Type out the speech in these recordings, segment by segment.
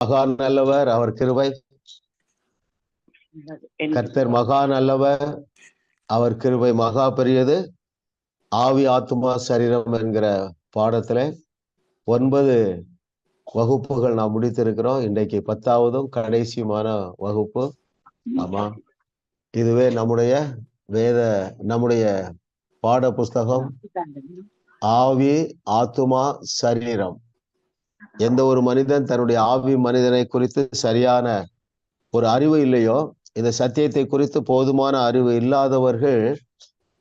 மகா நல்லவர், அவர் கிருபை. கர்த்தர் மகா நல்லவர், அவர் கிருபை மகா பெரியது. ஆவி ஆத்துமா சரீரம் என்கிற பாடத்துல 9 வகுப்புகள் நாம் முடித்திருக்கிறோம். இன்றைக்கு 10ஆவதும் கடைசியுமான வகுப்பு. ஆமா, இதுவே நம்முடைய பாட புஸ்தகம் ஆவி ஆத்துமா சரீரம். எந்த ஒரு மனிதன் தன்னுடைய ஆவி மனிதனை குறித்து சரியான ஒரு அறிவு இல்லையோ, இந்த சத்தியத்தை குறித்து போதுமான அறிவு இல்லாதவர்கள்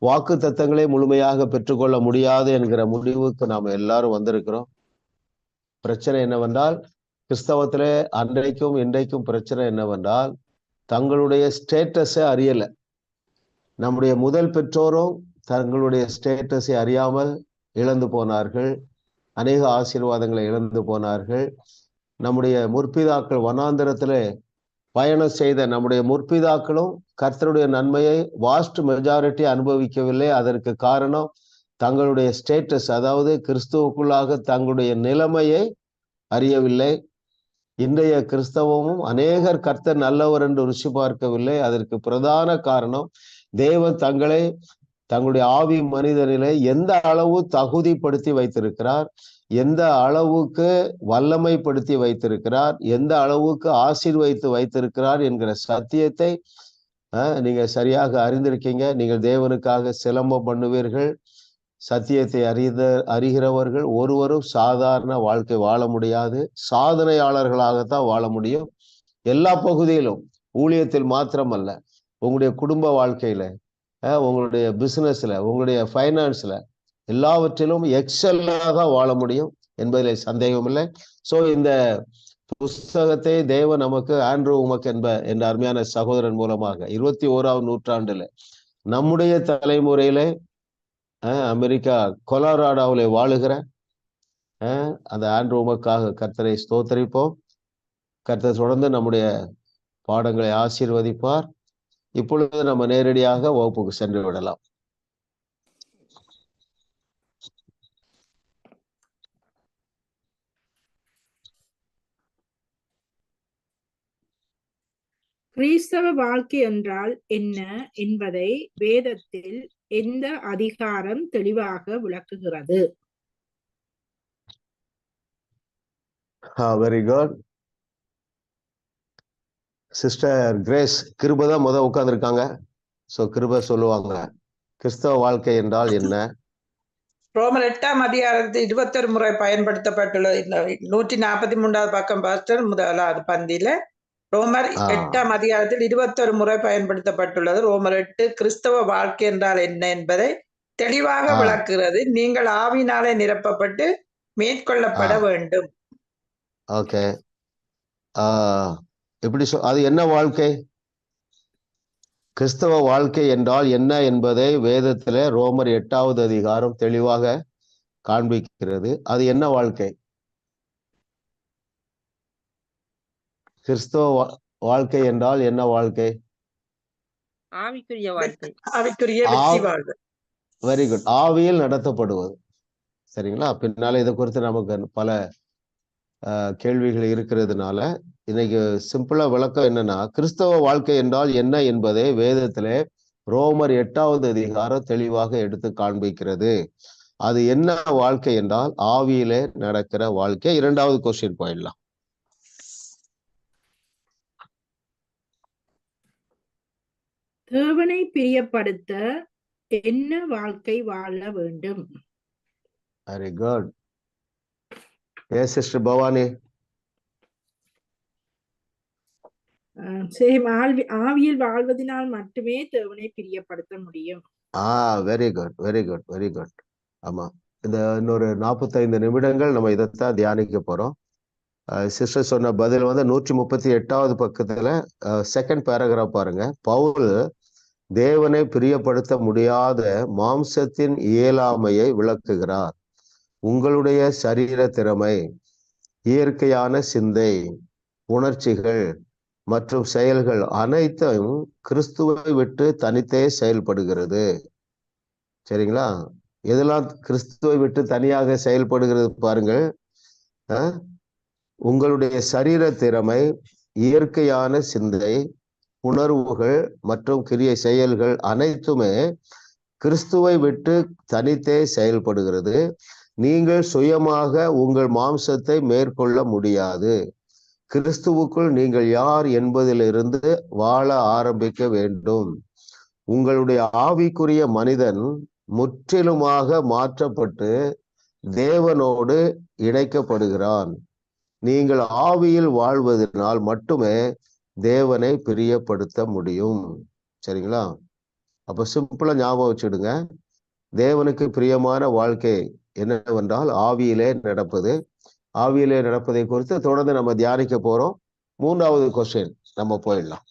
வாக்கு தத்தங்களை முழுமையாக பெற்றுக்கொள்ள முடியாது என்கிற முடிவுக்கு நாம் எல்லாரும் வந்திருக்கிறோம். பிரச்சனை என்னவென்றால், கிறிஸ்தவத்திலே அன்றைக்கும் இன்றைக்கும் பிரச்சனை என்னவென்றால், தங்களுடைய ஸ்டேட்டஸை அறியல. நம்முடைய முதல் பெற்றோரும் தங்களுடைய ஸ்டேட்டஸை அறியாமல் இழந்து போனார்கள். அநேக ஆசீர்வாதங்களை இழந்து போனார்கள். நம்முடைய முற்பிதாக்கள் வனாந்திரத்திலே பயணம் செய்த நம்முடைய முற்பிதாக்களும் கர்த்தருடைய நன்மையை வாஸ்ட் மெஜாரிட்டி அனுபவிக்கவில்லை. அதற்கு காரணம் தங்களுடைய ஸ்டேட்டஸ், அதாவது கிறிஸ்துவுக்குள்ளாக தங்களுடைய நிலைமையை அறியவில்லை. இன்றைய கிறிஸ்தவமும் அநேகர் கர்த்தர் நல்லவர் என்று ருசி பார்க்கவில்லை. அதற்கு பிரதான காரணம் தேவன் தங்களுடைய ஆவி மனிதனிலே எந்த அளவு தகுதிப்படுத்தி வைத்திருக்கிறார், எந்த அளவுக்கு வல்லமைப்படுத்தி வைத்திருக்கிறார், எந்த அளவுக்கு ஆசீர்வதித்து வைத்திருக்கிறார் என்கிற சத்தியத்தை நீங்க சரியாக அறிந்திருக்கீங்க. நீங்கள் தேவனுக்காக சிலம்பம் பண்ணுவீர்கள். சத்தியத்தை அறிகிறவர்கள் ஒருவரும் சாதாரண வாழ்க்கை வாழ முடியாது. சாதனையாளர்களாகத்தான் வாழ முடியும். எல்லா பகுதியிலும், ஊழியத்தில் மாத்திரமல்ல, உங்களுடைய குடும்ப வாழ்க்கையில, உங்களுடைய பிசினஸ்ல, உங்களுடைய ஃபைனான்ஸ்ல, எல்லாவற்றிலும் எக்ஸலாக வாழ முடியும் என்பதில் சந்தேகம் இல்லை. ஸோ இந்த புஸ்தகத்தை தேவன் நமக்கு ஆண்ட்ரூ உமக் என்ற அருமையான சகோதரன் மூலமாக 21ஆம் நூற்றாண்டுல நம்முடைய தலைமுறையில அமெரிக்கா கொலராடோவில் வாழுகிற அந்த ஆண்ட்ரூ உமக்காக கர்த்தரை ஸ்தோத்தரிப்போம். கர்த்தர் தொடர்ந்து நம்முடைய பாடங்களை ஆசீர்வதிப்பார். இப்பொழுது நம்ம நேரடியாக வகுப்புக்கு சென்று விடலாம். கிறிஸ்தவ வாழ்க்கை என்றால் என்ன என்பதை வேதத்தில் எந்த அதிகாரம் தெளிவாக விளக்குகிறது? Very good. சிஸ்டர் கிரேஸ் கிருபை தான் உட்கார்ந்துருக்காங்க. ஸோ கிருபை சொல்லுவாங்க, கிறிஸ்தவ வாழ்க்கை என்றால் என்ன? ரோமர் 8ஆம் அதிகாரத்தில் 21 முறை பயன்படுத்தப்பட்டுள்ளது. 143வது பக்கம் பாஸ்டர், முதலாவது பந்தியில ரோமர் 8ஆம் அதிகாரத்தில் 21 முறை பயன்படுத்தப்பட்டுள்ளது. ரோமர் 8 கிறிஸ்தவ வாழ்க்கை என்றால் என்ன என்பதை தெளிவாக விளக்குகிறது. நீங்கள் ஆவினாலே நிரப்பப்பட்டு மேற்கொள்ளப்பட வேண்டும். ஓகே, எப்படி அது என்ன வாழ்க்கை? கிறிஸ்தவ வாழ்க்கை என்றால் என்ன என்பதை வேதத்திலே ரோமர் 8ஆவது அதிகாரம் தெளிவாக காண்பிக்கிறது. அது என்ன வாழ்க்கை? கிறிஸ்தவ வாழ்க்கை என்றால் என்ன வாழ்க்கை? ஆவிக்குரிய வாழ்க்கை, ஆவிக்குரிய வெற்றி வாழ்வு. Very good. ஆவியில் நடத்தப்படுவது. சரிங்களா? பின்னால இதை குறித்து நமக்கு பல கேள்விகள் இருக்கிறதுனால இன்னைக்கு சிம்பிளா விளக்கம் என்னன்னா, கிறிஸ்தவ வாழ்க்கை என்றால் என்ன என்பதை வேதத்திலே ரோமர் 8ஆவது அதிகாரம் தெளிவாக எடுத்து காண்பிக்கிறது. அது என்ன வாழ்க்கை என்றால் ஆவியிலே நடக்கிற வாழ்க்கை. 2வது கொஸ்டின் போயிடலாம். தேவனை பிரியப்படுத்த என்ன வாழ்க்கை வாழ வேண்டும்? Very good. Yes sister Bhavani. ஆவியில் வாழ்வதனால் மட்டுமே தேவனை பிரியப்படுத்த முடியும். Very good, very good, very good. ஆமா, இந்த இன்னொரு 45 நிமிடங்கள் நம்ம இதைத்தான் தியானிக்க போறோம். சிஸ்டர் சொன்ன பதில் 138வது பக்கத்துல செகண்ட் பேராகிராஃப் பாருங்க. பவுல் தேவனை பிரியப்படுத்த முடியாத மாம்சத்தின் இயலாமையை விளக்குகிறார். உங்களுடைய சரீர திறமை, இயற்கையான சிந்தை, உணர்ச்சிகள் மற்றும் செயல்கள் அனைத்தும் கிறிஸ்துவை விட்டு தனித்தே செயல்படுகிறது. சரிங்களா? எதெல்லாம் கிறிஸ்துவை விட்டு தனியாக செயல்படுகிறது பாருங்கள். உங்களுடைய சரீர திறமை, இயற்கையான சிந்தை, உணர்வுகள் மற்றும் கிரிய செயல்கள் அனைத்துமே கிறிஸ்துவை விட்டு தனித்தே செயல்படுகிறது. நீங்கள் சுயமாக உங்கள் மாம்சத்தை மேற்கொள்ள முடியாது. கிறிஸ்துவுக்குள் நீங்கள் யார் என்பதிலிருந்து வாழ ஆரம்பிக்க வேண்டும். உங்களுடைய ஆவிக்குரிய மனிதன் முற்றிலுமாக மாற்றப்பட்டு தேவனோடு இணைக்கப்படுகிறான். நீங்கள் ஆவியில் வாழ்வதனால் மட்டுமே தேவனை பிரியப்படுத்த முடியும். சரிங்களா? அப்ப சிம்பிளா ஞாபகம் வச்சுடுங்க. தேவனுக்கு பிரியமான வாழ்க்கை என்னவென்றால் ஆவியிலே நடப்பது. ஆவியிலே நடப்பதை குறித்து தொடர்ந்து நம்ம தியானிக்க போறோம். 3வது கொஸ்டின் நம்ம போயிடலாம்.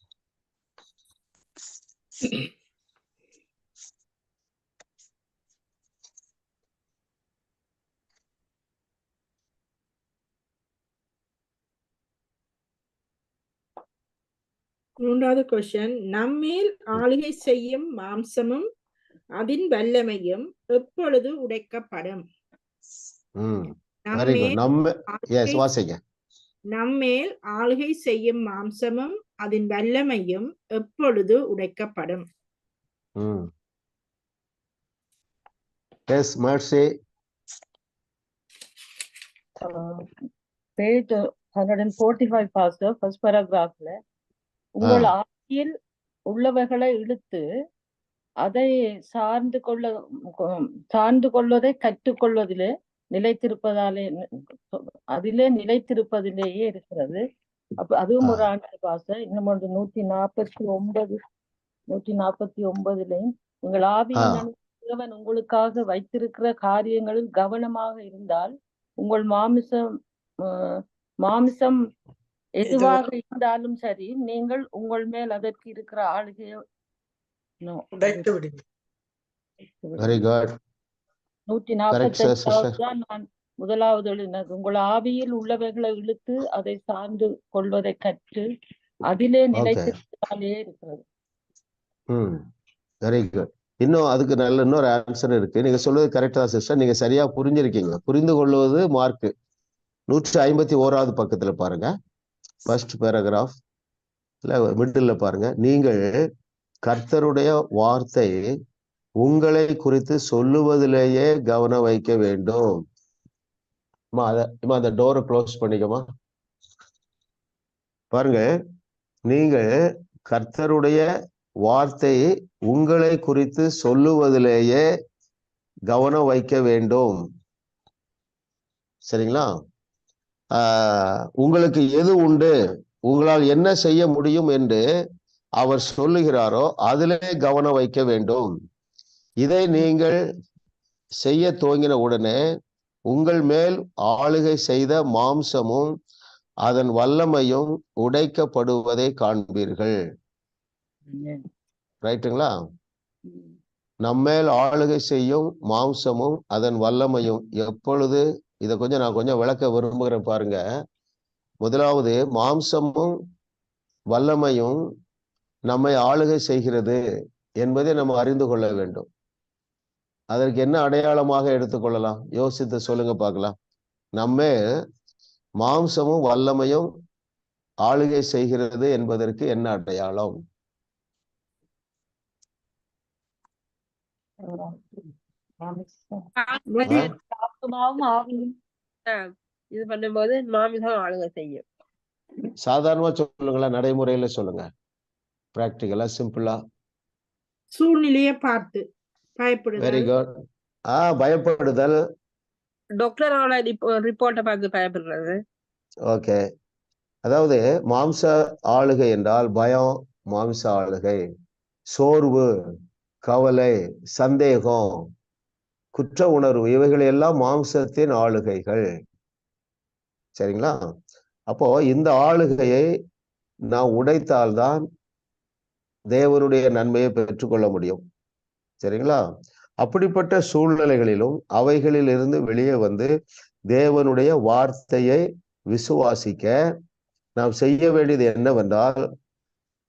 மூன்றாவது கொஸ்டின், நம்மேல் ஆளுகை செய்யும் மாம்சமும் அதன் வல்லமையும் எப்பொழுது உடைக்கப்படும்? Very good. எஸ், வாசிங்க. நம்மேல் ஆளுகை செய்யும் மாம்சமும் அதன் வல்லமையும் எப்பொழுது உடைக்கப்படும்? Yes, mercy. Page 145 pastor, first paragraphல உங்கள் ஆவியில் உள்ளவைகளை இழுத்து அதை சார்ந்து கொள்வதை கற்றுக்கொள்வதிலே நிலைத்திருப்பதிலேயே இருக்கிறது. அப்ப அதுவும் ஒரு ஆண்டு பாசம். இன்னும் ஒன்று 149 உங்கள் ஆவியின் தேவன் உங்களுக்காக வைத்திருக்கிற காரியங்களில் கவனமாக இருந்தால் உங்கள் மாமிசம் எதுவாக இருந்தாலும் சரி, நீங்கள் உங்கள் மேல் அதற்கு இருக்கிற ஆளுகையை வெரி குட். 145 தான் நான் முதலாவது எழுதினது. உங்கள் ஆவியில் உள்ளவைகளை இழுத்து அதை சார்ந்து கொள்வதை கற்று அதிலே நிலைத்திருப்பதாலே இருக்கிறது. Very good. இன்னும் அதுக்கு நல்ல இன்னொரு ஆன்சர் இருக்கு. நீங்க சொல்றது கரெக்டா சிஸ்டர். நீங்க சரியா புரிஞ்சிருக்கீங்க. புரிந்து கொள்வது மார்க் 151வது பக்கத்துல பாருங்க. ஃபர்ஸ்ட் பேராகிராஃப் மிடில் பாருங்க. நீங்கள் கர்த்தருடைய வார்த்தை உங்களை குறித்து சொல்லுவதிலேயே கவனம் வைக்க வேண்டும். அந்த டோரை க்ளோஸ் பண்ணிக்கமா. பாருங்க, நீங்கள் கர்த்தருடைய வார்த்தை உங்களை குறித்து சொல்லுவதிலேயே கவனம் வைக்க வேண்டும். சரிங்களா? உங்களுக்கு எது உண்டு, உங்களால் என்ன செய்ய முடியும் என்று அவர் சொல்லுகிறாரோ அதிலே கவனம் வைக்க வேண்டும். இதை நீங்கள் செய்ய துவங்கின உடனே உங்கள் மேல் ஆளுகை செய்த மாம்சமும் அதன் வல்லமையும் உடைக்கப்படுவதை காண்பீர்கள். ரைட்டுங்களா? நம்மேல் ஆளுகை செய்யும் மாம்சமும் அதன் வல்லமையும் எப்பொழுது, இதை நான் கொஞ்சம் விளக்க விரும்புகிறேன் பாருங்க. முதலாவது, மாம்சமும் வல்லமையும் நம்மை ஆளுகை செய்கிறது என்பதை நம்ம அறிந்து கொள்ள வேண்டும். அதற்கு என்ன அடையாளமாக எடுத்துக்கொள்ளலாம்? யோசித்து சொல்லுங்க பார்க்கலாம். நம்ம மாம்சமும் வல்லமையும் ஆளுகை செய்கிறது என்பதற்கு என்ன அடையாளம்? இது பண்ணும்போது மாமிசம் ஆளுகை செய்யும். சாதாரணமா சொல்லுங்களா, நடைமுறையில சொல்லுங்க, பிராக்டிகலா, சிம்பிளா. சூழ்நிலையை பார்த்து பயப்படுதல். Very good. பயப்படுதல். டாக்டரோட ரிப்போர்ட்டை பார்த்து பயப்படுறது. ஓகே. அதாவது மாம்ச ஆளுகை என்றால் பயம், மாம்ச ஆளுகை. சோர்வு, கவலை, சந்தேகம், குற்ற உணர்வு, இவைகள் எல்லாம் மாம்சத்தின் ஆளுகைகள். சரிங்களா? அப்போ இந்த ஆளுகையை நான் உடைத்தால்தான் தேவனுடைய நன்மையை பெற்றுக்கொள்ள முடியும். சரிங்களா? அப்படிப்பட்ட சூழ்நிலைகளிலும் அவைகளில் இருந்து வெளியே வந்து தேவனுடைய வார்த்தையை விசுவாசிக்க நாம் செய்ய வேண்டியது என்னவென்றால்,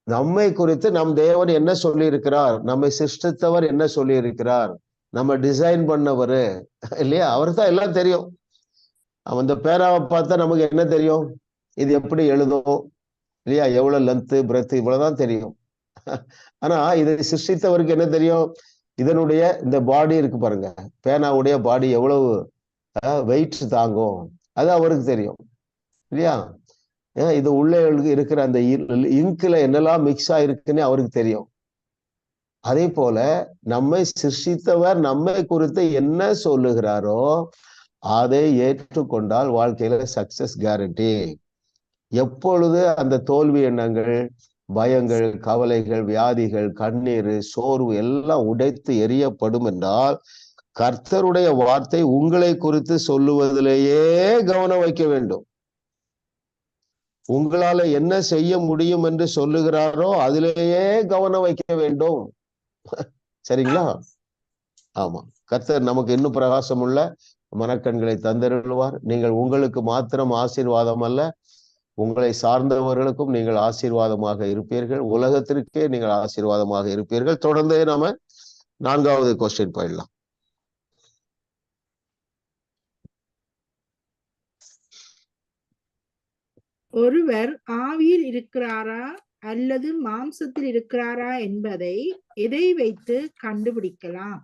நம்மை குறித்து நம் தேவன் என்ன சொல்லி இருக்கிறார், நம்மை சிருஷ்டித்தவர் என்ன சொல்லி இருக்கிறார், நம்ம டிசைன் பண்ணவரு இல்லையா, அவருக்கு தான் எல்லாம் தெரியும். அந்த பேனாவை பார்த்தா நமக்கு என்ன தெரியும்? இது எப்படி எழுதும் இல்லையா? எவ்வளவு லென்த் பிரெத் இவ்வளவுதான் தெரியும். ஆனா இதை சிருஷ்டித்தவருக்கு என்ன தெரியும்? இதனுடைய இந்த பாடி இருக்கு பாருங்க, பேனாவுடைய பாடி எவ்வளவு வெயிட் தாங்கும், அது அவருக்கு தெரியும் இல்லையா? இது உள்ளே இருக்கிற அந்த இங்க்ல என்னெல்லாம் மிக்ஸ் ஆயிருக்குன்னு அவருக்கு தெரியும். அதே போல நம்மை சிருஷ்டித்தவர் நம்மை குறித்து என்ன சொல்லுகிறாரோ அதை ஏற்றுக்கொண்டால் வாழ்க்கையில சக்சஸ் கேரண்டி. எப்பொழுது அந்த தோல்வி எண்ணங்கள், பயங்கள், கவலைகள், வியாதிகள், கண்ணீர், சோர்வு எல்லாம் உடைத்து எரியப்படும் என்றால் கர்த்தருடைய வார்த்தை உங்களை குறித்து சொல்லுவதிலேயே கவனம் வைக்க வேண்டும். உங்களால என்ன செய்ய முடியும் என்று சொல்லுகிறாரோ அதிலேயே கவனம் வைக்க வேண்டும். சரிங்களா? ஆமா, கர்த்தர் நமக்கு இன்னும் பிரகாசம் உள்ள மனக்கண்களை தந்தருள்வார். நீங்கள் உங்களுக்கு மாத்திரம் ஆசீர்வாதம் அல்ல, உங்களை சார்ந்தவர்களுக்கும் நீங்கள் ஆசீர்வாதமாக இருப்பீர்கள். உலகத்திற்கே நீங்கள் ஆசீர்வாதமாக இருப்பீர்கள். தொடர்ந்து நாம 4வது கொஸ்டின் போயிடலாம். ஒருவர் ஆவியில் இருக்கிறாரா அல்லது மாம்சத்தில் இருக்கிறாரா என்பதை எதை வைத்து கண்டுபிடிக்கலாம்?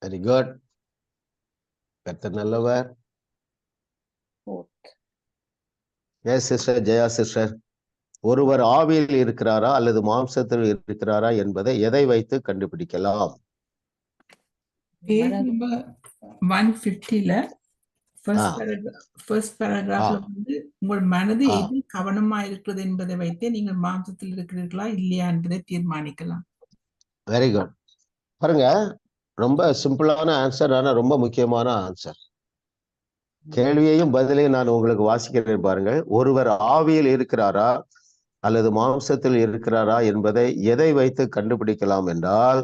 Very good. கர்த்தர் நல்லவர். Yes sister Jaya sister. ஒருவர் ஆவியில் இருக்கிறாரா அல்லது மாம்சத்தில் இருக்கிறாரா என்பதை எதை வைத்து கண்டுபிடிக்கலாம்? பேஜ் நம்பர் 150ல ஃபர்ஸ்ட் பேராகிராஃப்ல வந்து உங்கள் மனது எதில் கவனமா இருக்கிறது என்பதை வைத்தே நீங்கள் மாம்சத்தில் இருக்கிறீர்களா இல்லையா என்பதை தீர்மானிக்கலாம். Very good. பாருங்க, ரொம்ப சிம்பிளான ஆன்சர், ஆனா ரொம்ப முக்கியமான ஆன்சர். கேள்வியையும் பதிலையும் நான் உங்களுக்கு வாசிக்கிறேன் பாருங்கள். ஒருவர் ஆவியில் இருக்கிறாரா அல்லது மாம்சத்தில் இருக்கிறாரா என்பதை எதை வைத்து கண்டுபிடிக்கலாம் என்றால்,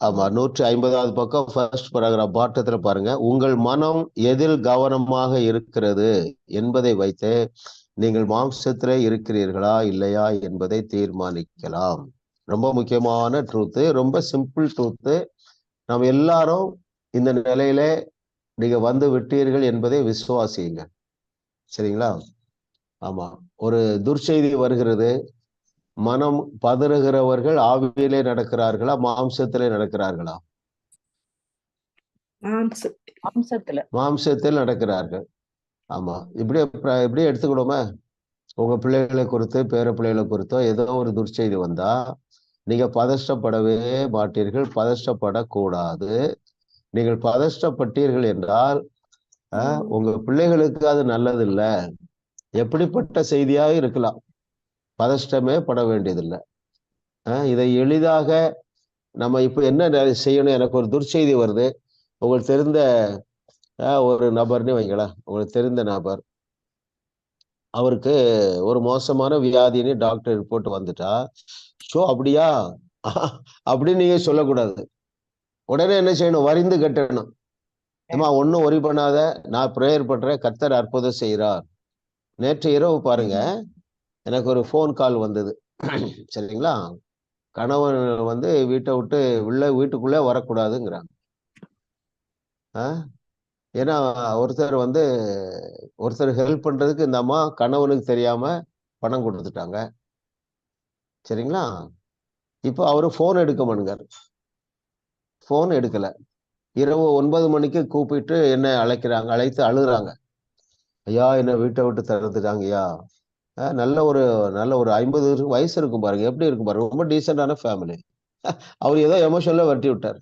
ஆமா, 150வது பக்கம் ஃபர்ஸ்ட் பேராகிராஃப் பாட்டத்துல பாருங்க, உங்கள் மனம் எதில் கவனமாக இருக்கிறது என்பதை வைத்து நீங்கள் மாம்சத்திலே இருக்கிறீர்களா இல்லையா என்பதை தீர்மானிக்கலாம். ரொம்ப முக்கியமான ட்ரூத்து, ரொம்ப சிம்பிள் ட்ரூத்து. நாம் எல்லாரும் இந்த நிலையில நீங்க வந்து விட்டீர்கள் என்பதை விசுவாசியுங்க. சரிங்களா? ஆமா, ஒரு துர்ச்செய்தி வருகிறது. மனம் பதறுகிறவர்கள் ஆவியிலே நடக்கிறார்களா மாம்சத்திலே நடக்கிறார்களா? மாம்சத்தில் நடக்கிறார்கள். ஆமா, இப்படி எடுத்துக்கிடுமா? உங்க பிள்ளைகளை குறித்து, பேர பிள்ளைகளை குறித்தோ ஏதோ ஒரு துர்ச்செய்தி வந்தா நீங்க பதஷ்டப்படவே மாட்டீர்கள். பதஷ்டப்படக்கூடாது. நீங்கள் பதஷ்டப்பட்டீர்கள் என்றால் உங்க பிள்ளைகளுக்கு அது நல்லது இல்ல. எப்படிப்பட்ட செய்தியாக இருக்கலாம், பதஷ்டமே பட வேண்டியதில்லை. இதை எளிதாக நம்ம இப்ப என்ன செய்யணும்? எனக்கு ஒரு துர்ச்செய்தி வருது, உங்களுக்கு தெரிந்த ஒரு நபர்னு வைங்களேன், உங்களுக்கு தெரிந்த நபர், அவருக்கு ஒரு மோசமான வியாதின்னு டாக்டர் ரிப்போர்ட் வந்துட்டா, ஷோ அப்படியா அப்படின்னு நீங்க சொல்லக்கூடாது. உடனே என்ன செய்யணும்? வரிந்து கட்டணும். ஏமா ஒன்னும் ஒரி பண்ணாத, நான் ப்ரேயர் பண்றேன், கர்த்தர் அற்புதம் செய்கிறார். நேற்று இரவு பாருங்க, எனக்கு ஒரு ஃபோன் கால் வந்தது. சரிங்களா? கணவன் வந்து வீட்டை விட்டு வீட்டுக்குள்ளே வரக்கூடாதுங்கிறாங்க. ஏன்னா ஒருத்தர் ஹெல்ப் பண்றதுக்கு இந்த அம்மா கணவனுக்கு தெரியாம பணம் கொடுத்துட்டாங்க. சரிங்களா? இப்போ அவரு போன் எடுக்க மாட்டாரு. போன் எடுக்கல. இரவு 9 மணிக்கு கூப்பிட்டு என்ன அழைத்து அழுகுறாங்க. ஐயா, என்ன வீட்டை விட்டு திறந்துட்டாங்க ஐயா. நல்ல ஒரு 50 வயசு இருக்கும் பாருங்க, எப்படி இருக்கும் பாருங்க, ரொம்ப டீசென்டான ஃபேமிலி. அவர் ஏதோ எமோஷன்ல வரட்டி விட்டார்.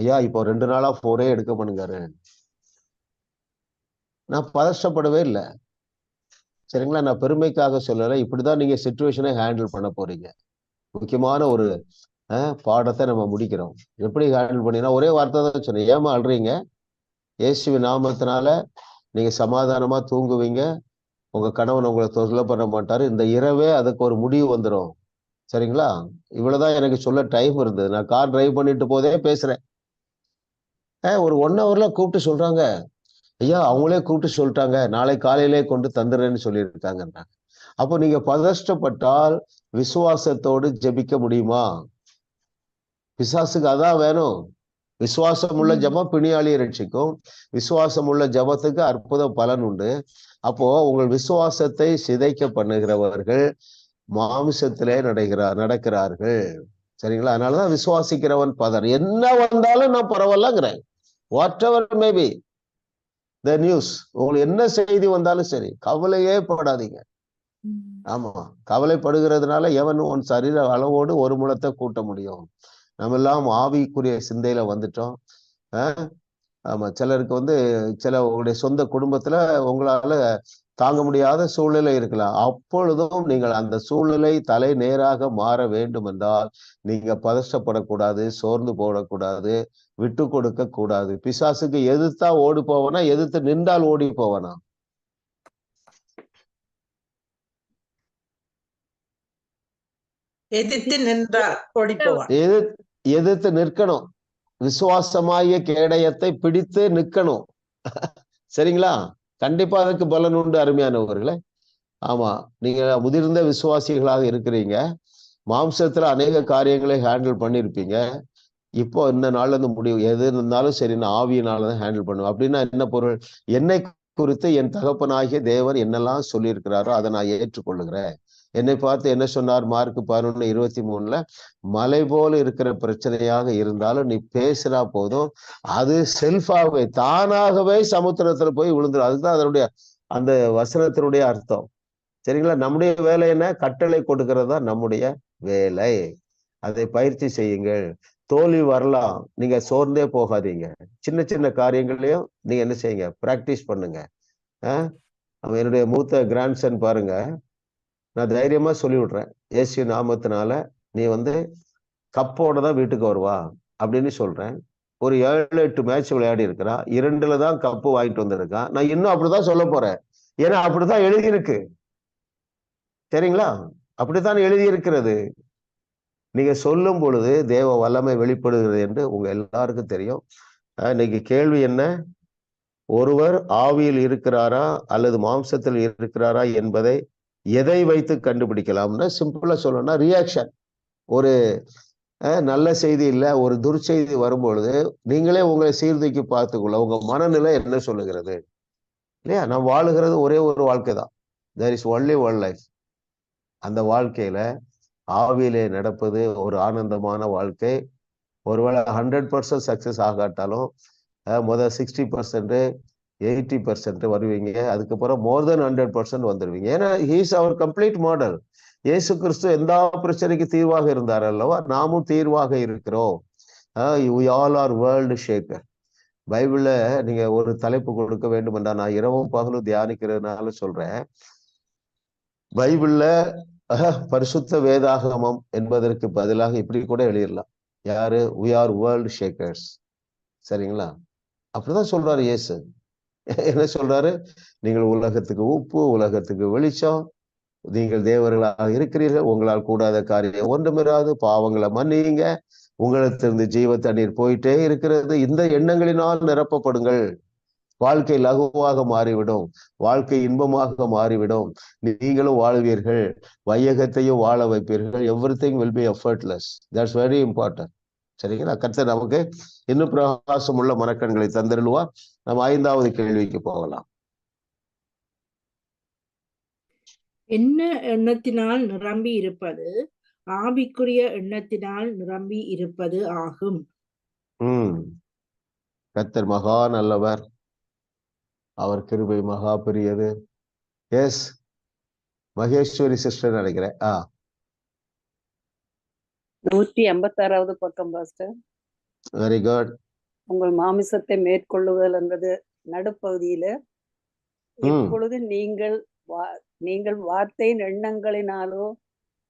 ஐயா, இப்போ 2 நாளா போனே எடுக்க பண்ணுங்காரு. நான் பதஷ்டப்படவே இல்லை. சரிங்களா? நான் பெருமைக்காக சொல்லலை. இப்படிதான் நீங்க சிச்சுவேஷனை ஹேண்டில் பண்ண போறீங்க. முக்கியமான ஒரு பாடத்தை நம்ம முடிக்கிறோம். எப்படி ஹேண்டில் பண்ணீங்கன்னா, ஒரே வார்த்தை தான் சொன்னேன். ஏமா அழுறீங்க? இயேசுவின் நாமத்தினால நீங்க சமாதானமா தூங்குவீங்க. உங்க கணவன் உங்களை தொல்லை பண்ண மாட்டாரு. இந்த இரவே அதுக்கு ஒரு முடிவு வந்துடும். சரிங்களா? இவ்வளவுதான் எனக்கு சொல்ல டைம் இருந்தது. நான் கார் டிரைவ் பண்ணிட்டு போதே பேசுறேன். ஒரு 1 ஹவர்ல கூப்பிட்டு சொல்றாங்க, ஐயா அவங்களே கூப்பிட்டு சொல்லிட்டாங்க, நாளை காலையிலே கொண்டு தந்துடுறேன்னு சொல்லியிருக்காங்க. அப்போ நீங்க பதஷ்டப்பட்டால் விசுவாசத்தோடு ஜெபிக்க முடியுமா? பிசாசுக்கு அதான் வேணும். விசுவாசம் உள்ள ஜெபம் பிணியாளியை ரட்சிக்கும். விசுவாசம் உள்ள ஜெபத்துக்கு அற்புத பலன் உண்டு. அப்போ உங்கள் விசுவாசத்தை சிதைக்க பண்ணுகிறவர்கள் மாமிசத்திலே நடக்கிறார்கள். சரிங்களா? அதனாலதான் விசுவாசிக்கிறவன் பதர். என்ன வந்தாலும் நான் பரவாயில்லங்கிறேன். Whatever may be the news, உங்களுக்கு என்ன செய்தி வந்தாலும் சரி, கவலையே படாதீங்க. ஆமா, கவலைப்படுகிறதுனால எவன் உன் சரீர அளவோடு ஒரு முழத்தை கூட்ட முடியும்? நம்ம எல்லாம் ஆவிக்குரிய சிந்தையில வந்துட்டோம். ஆமா, சிலருக்கு சில உங்களுடைய சொந்த குடும்பத்துல உங்களால தாங்க முடியாத சூழ்நிலை இருக்கலாம். அப்பொழுதும் நீங்கள் அந்த சூழ்நிலை தலை நேராக மாற வேண்டும் என்றால் நீங்க பதஷ்டப்படக்கூடாது, சோர்ந்து போடக்கூடாது, விட்டு கொடுக்க கூடாது. பிசாசுக்கு எதிர்த்தா ஓடி போவனா, எதிர்த்து நின்றால் ஓடி போவனா? எதிர்த்து நின்றால் ஓடி போவான். எதிர்த்து நிற்கணும். விசுவாசமாகிய கேடயத்தை பிடித்து நிற்கணும். சரிங்களா? கண்டிப்பா அதுக்கு பலன் உண்டு அருமையானவர்களே. ஆமா, நீங்க முதிர்ந்த விசுவாசிகளாக இருக்கிறீங்க. மாம்சத்துல அநேக காரியங்களை ஹேண்டில் பண்ணிருப்பீங்க. இப்போ இந்த நாள்ல இருந்து முடிவு எது இருந்தாலும் சரி, நான் ஆவியினாலதான் ஹேண்டில் பண்ணுவேன். அப்படின்னா என்ன பொருள்? என்னை குறித்து என் தகப்பனாகிய தேவன் என்னெல்லாம் சொல்லியிருக்கிறாரோ அதை நான் ஏற்றுக்கொள்ளுகிறேன். என்னை பார்த்து என்ன சொன்னார்? மார்க் 11:23 மலை போல இருக்கிற பிரச்சனையாக இருந்தாலும் நீ பேசுறா போதும், அது செல்ஃபாகவே தானாகவே சமுத்திரத்துல போய் விழுந்துடும். அதுதான் அதனுடைய அந்த வசனத்தினுடைய அர்த்தம். சரிங்களா? நம்முடைய வேலை என்ன? கட்டளை கொடுக்கிறது தான் நம்முடைய வேலை. அதை பயிற்சி செய்யுங்கள். தோல்வி வரலாம், நீங்க சோர்ந்தே போகாதீங்க. சின்ன சின்ன காரியங்களையும் நீங்க என்ன செய்யுங்க? பிராக்டிஸ் பண்ணுங்க. என்னுடைய மூத்த கிராண்ட்சன் பாருங்க, நான் தைரியமா சொல்லி விடுறேன், இயேசு நாமத்தினால நீ கப்போட தான் வீட்டுக்கு வருவா அப்படின்னு சொல்றேன். ஒரு 7-8 மேட்ச் விளையாடி இருக்கிறான், 2ல தான் கப்பு வாங்கிட்டு வந்திருக்கான். நான் இன்னும் அப்படிதான் சொல்ல போறேன். ஏன்னா அப்படித்தான் எழுதியிருக்கு. சரிங்களா? அப்படித்தான் எழுதியிருக்கிறது. நீங்க சொல்லும் பொழுது தேவ வல்லமை வெளிப்படுகிறது என்று உங்க எல்லாருக்கும் தெரியும். இன்னைக்கு கேள்வி என்ன? ஒருவர் ஆவியில் இருக்கிறாரா அல்லது மாம்சத்தில் இருக்கிறாரா என்பதை எதை வைத்து கண்டுபிடிக்கலாம்னா, சிம்பிளா சொல்லணும்னா ரியாக்ஷன். ஒரு நல்ல செய்தி இல்ல, ஒரு துர்ச்செய்தி வரும்பொழுது நீங்களே உங்களை சீர்தூக்கி பார்த்துக்கொள்ள உங்க மனநிலை என்ன சொல்லுகிறது? இல்லையா? நாம் வாழுகிறது ஒரே ஒரு வாழ்க்கை தான். There is only one life. அந்த வாழ்க்கையில ஆவியிலே நடப்பது ஒரு ஆனந்தமான வாழ்க்கை. ஒருவேளை 100% சக்சஸ் ஆகாட்டாலும் முதல் 60%, 80% வருவீங்க. அதுக்கப்புறம் மோர் தென் 100% வந்துடுவீங்க. ஏன்னா ஹீஸ் அவர் கம்ப்ளீட் மாடல். இயேசு கிறிஸ்து எந்த பிரச்சனைக்கு தீர்வாக இருந்தார் அல்லவா? நாமும் தீர்வாக இருக்கிறோம். we all are world shaker. பைபிள்ல நீங்க ஒரு தலைப்பு கொடுக்க வேண்டும் என்றா, நான் இரவும் பகலும் தியானிக்கிறதுனால சொல்றேன். பைபிள்ல பரிசுத்த வேதாகமம் என்பதற்கு பதிலாக இப்படி கூட எழுதிடலாம். யாரு? we are world shakers. சரிங்களா? அப்படிதான் சொல்றாரு இயேசு. என்ன சொல்றாரு? நீங்கள் உலகத்துக்கு உப்பு, உலகத்துக்கு வெளிச்சம், நீங்கள் தேவர்களாக இருக்கிறீர்கள், உங்களால் கூடாத காரியம் ஒன்றுமிராது, பாவங்களை மன்னியுங்க, உங்களிடத்திலிருந்து ஜீவ தண்ணீர் போயிட்டே இருக்கிறது. இந்த எண்ணங்களினால் நிரப்பப்படுங்கள். வாழ்க்கை லகுவாக மாறிவிடும், வாழ்க்கை இன்பமாக மாறிவிடும், நீங்களும் வாழ்வீர்கள், வையகத்தையும் வாழ வைப்பீர்கள். Everything will be effortless. That's very important. சரிங்களா? கர்த்தர் நமக்கு இன்னும் பிரகாசம் உள்ள மனக்கண்களை தந்திருவா. நம்ம 5வது கேள்விக்கு போகலாம். என்ன எண்ணத்தினால் நிரம்பி இருப்பது ஆவிக்குரிய எண்ணத்தினால் நிரம்பி இருப்பது ஆகும். கர்த்தர் மகா நல்லவர், அவர் கிருபை மகா பெரியது. எஸ், மகேஸ்வரி சிஸ்டர் நினைக்கிறேன். 156வது பக்கம் பாஸ்டர். Very good. உங்கள் மாமிசத்தை மேற்கொள்ளுதல் என்பது நடுப்பகுதியில, எப்பொழுது நீங்கள் வார்த்தையின் எண்ணங்களினாலோ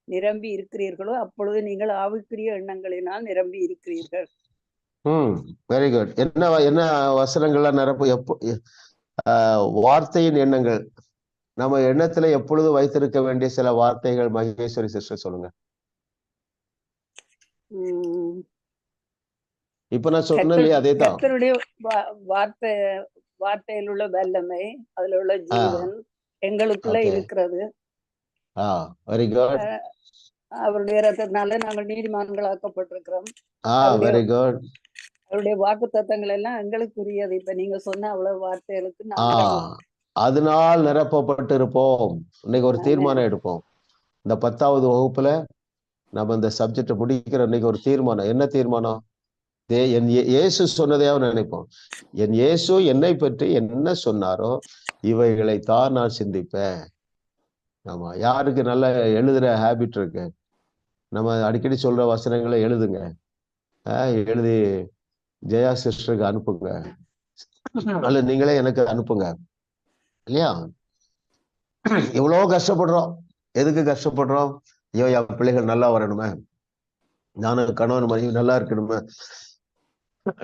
நிரம்பி இருக்கிறீர்களோ அப்பொழுது நீங்கள் ஆவிக்குரிய எண்ணங்களினால் நிரம்பி இருக்கிறீர்கள். Very good. என்ன வசனங்கள்லாம் நிரப்பு? வார்த்தையின் எண்ணங்கள். நம்ம எண்ணத்துல எப்பொழுது வைத்திருக்க வேண்டிய சில வார்த்தைகள் மகேஸ்வரி சிஸ்டர் சொல்லுங்க. இப்ப நான் சொன்னேன் இல்லையா, அதே தான். கர்த்தருடைய வார்த்தையில் உள்ள வல்லமை, அதுல உள்ள ஜீவன் எங்களுக்குள்ள இருக்கிறது. Very good. அவருடைய ரத்தத்தினால நாங்கள் நீதிமான்களாக்கப்பட்டிருக்கிறோம். Very good. அவருடைய வாக்கு தத்தங்கள் எல்லாம் எங்களுக்குரியது. இப்ப நீங்க சொன்ன அவ்வளவு வார்த்தைகளுக்கு ஆ நாங்கள் அதனால் நிரப்பப்பட்டு இருப்போம். இன்னைக்கு ஒரு ஆமென். தீர்மானம் எடுப்போம். இந்த 10வது வகுப்புல நம்ம இந்த சப்ஜெக்ட முடிக்கிற இன்னைக்கு ஒரு தீர்மானம். என்ன தீர்மானம்? என் இயேசு சொன்னதையாவது நினைப்போம். என் இயேசு என்னை பற்றி என்ன சொன்னாரோ இவைகளைத்தான் நான் சிந்திப்பேன். ஆமா, யாருக்கு நல்ல எழுதுற ஹேபிட் இருக்கு? நம்ம அடிக்கடி சொல்ற வசனங்களை எழுதுங்க. எழுதி ஜெயா சிஸ்டருக்கு அனுப்புங்க, அல்ல நீங்களே எனக்கு அனுப்புங்க. இல்லையா? எவ்வளவு கஷ்டப்படுறோம். எதுக்கு கஷ்டப்படுறோம்? ஐயோ, என் பிள்ளைகள் நல்லா வரணுமே, நானும் கணவன் மனைவி நல்லா இருக்கணுமே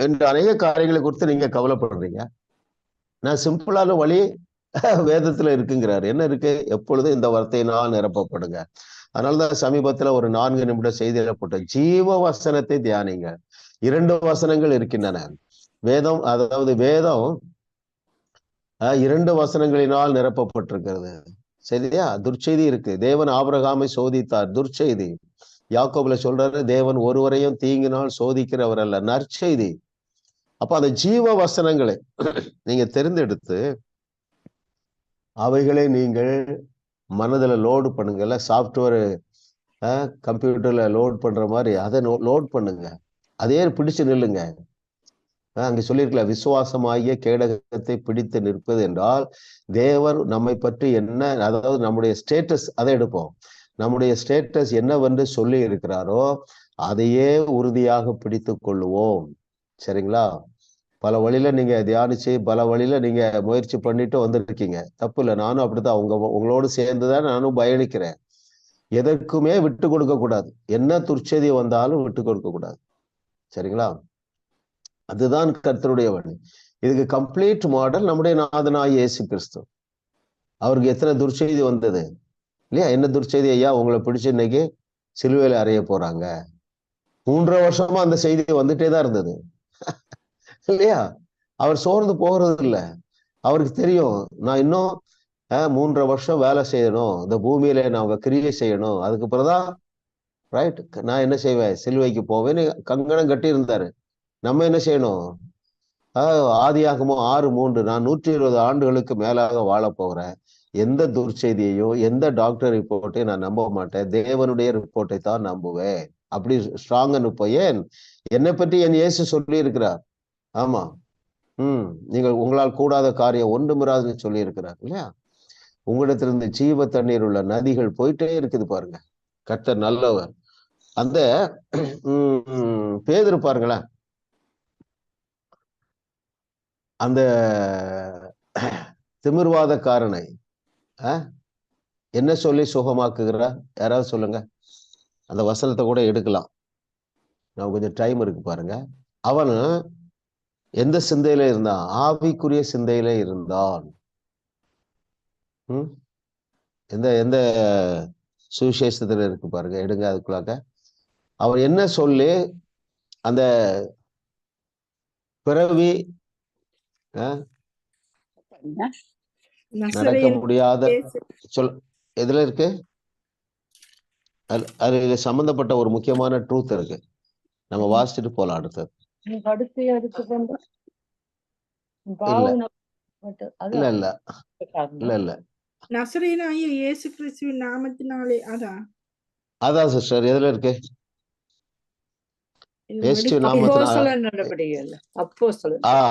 என்று அநேக காரியங்களை குறித்து நீங்க கவலைப்படுறீங்க. நான் சிம்பிளான வழி வேதத்துல இருக்குங்கிறாரு. என்ன இருக்கு? எப்பொழுதும் இந்த வார்த்தையினால் நிரப்பப்படுங்க. அதனாலதான் சமீபத்துல ஒரு 4 நிமிட செய்தியில போட்ட ஜீவ வசனத்தை தியானிங்க. 2 வசனங்கள் இருக்கின்றன. வேதம், அதாவது வேதம் 2 வசனங்களினால் நிரப்பப்பட்டிருக்கிறது. சரியா? துர்ச்செய்தி இருக்கு. தேவன் ஆபிரகாமை சோதித்தார், துர்ச்செய்தி. யாக்கோபுல சொல்றாரு, தேவன் ஒருவரையும் தீங்கினால் சோதிக்கிறவர் அல்ல, நற்செய்தி. அப்ப அந்த ஜீவ வசனங்களை நீங்க தெரிந்தெடுத்து அவைகளை நீங்கள் மனதுல லோடு பண்ணுங்கல்ல, சாப்ட்வேர் கம்ப்யூட்டர்ல லோட் பண்ற மாதிரி அதை லோட் பண்ணுங்க. அதே பிடிச்சு நில்லுங்க. அங்க சொல்லியிருக்கல, விசுவாசமாகிய கேடகத்தை பிடித்து நிற்பது என்றால் தேவன் நம்மை பற்றி என்ன, அதாவது நம்முடைய ஸ்டேட்டஸ், அதை எடுப்போம். நம்முடைய ஸ்டேட்டஸ் என்னவென்று சொல்லி இருக்கிறாரோ அதையே உறுதியாக பிடித்து கொள்ளுவோம். சரிங்களா? பல வழியில நீங்க தியானிச்சு, பல வழியில நீங்க முயற்சி பண்ணிட்டு வந்திருக்கீங்க. தப்பு இல்லை, நானும் அப்படித்தான். உங்களோடு சேர்ந்துதான் நானும் பயணிக்கிறேன். எதற்குமே விட்டு கொடுக்க கூடாது. என்ன துர்ச்செய்தி வந்தாலும் விட்டு கொடுக்க கூடாது. சரிங்களா? அதுதான் கர்த்தருடைய வழி. இதுக்கு கம்ப்ளீட் மாடல் நம்முடைய நாதனாய் இயேசு கிறிஸ்து. அவருக்கு எத்தனை துர்ச்செய்தி வந்தது இல்லையா? என்ன துர்ச்செய்தி? ஐயா, உங்களை பிடிச்சு இன்னைக்கு சிலுவையில அறைய போறாங்க. 3 வருஷமா அந்த செய்தி வந்துட்டே தான் இருந்தது இல்லையா? அவர் சோர்ந்து போகிறது இல்லை. அவருக்கு தெரியும், நான் இன்னும் 3 வருஷம் வேலை செய்யணும், இந்த பூமியில நான் கிரியை செய்யணும், அதுக்கு பிறகுதான் ரைட் நான் என்ன செய்வேன், சிலுவைக்கு போவேன்னு கங்கணம் கட்டி இருந்தாரு. நம்ம என்ன செய்யணும்? ஆதியாகமோ 6:3, நான் 120 ஆண்டுகளுக்கு மேலாக வாழ போகிறேன். எந்த துர்ச்செய்தியையோ எந்த டாக்டர் ரிப்போர்ட்டையும் நான் நம்ப மாட்டேன், தேவனுடைய ரிப்போர்ட்டை தான் நம்புவேன். அப்படி ஸ்ட்ராங் அனுப்ப. ஏன்? என்னை பற்றி என் இயேசு சொல்லி இருக்கிறார். ஆமா, நீங்கள் உங்களால் கூடாத காரியம் ஒன்றுமிராதுன்னு சொல்லி இருக்கிறார் இல்லையா? உங்களிடத்திலிருந்து ஜீவ தண்ணீர் உள்ள நதிகள் போயிட்டே இருக்குது பாருங்க. கர்த்தர் நல்லவர். அந்த பேதுரு பாருங்களேன், அந்த திமிர்வாதக்காரனை என்ன சொல்லி சுகமாக்குகிறார்? யாராவது சொல்லுங்க. அந்த வசனத்தை கூட எடுக்கலாம், நான் கொஞ்சம் டைம் இருக்கு பாருங்க. அவனு எந்த சிந்தையில இருந்தான்? ஆவிக்குரிய சிந்தையில இருந்தான். எந்த எந்த சுவிசேஷத்துல இருக்கு பாருங்க, எடுங்க. அதுக்குள்ளாக்க அவர் என்ன சொல்லி அந்த பிறவி நடக்க முடியாத சொல் எதுல இருக்கு? அதுல சம்பந்தப்பட்ட ஒரு முக்கியமான ட்ரூத் இருக்கு. நம்ம வாசிச்சுட்டு போலாம் அடுத்தது. இல்ல இல்ல இல்ல இல்ல நசரேயனாகிய இயேசு கிறிஸ்துவின் நாமத்தினாலே. அதான் சிஸ்டர், எதுல இருக்கு?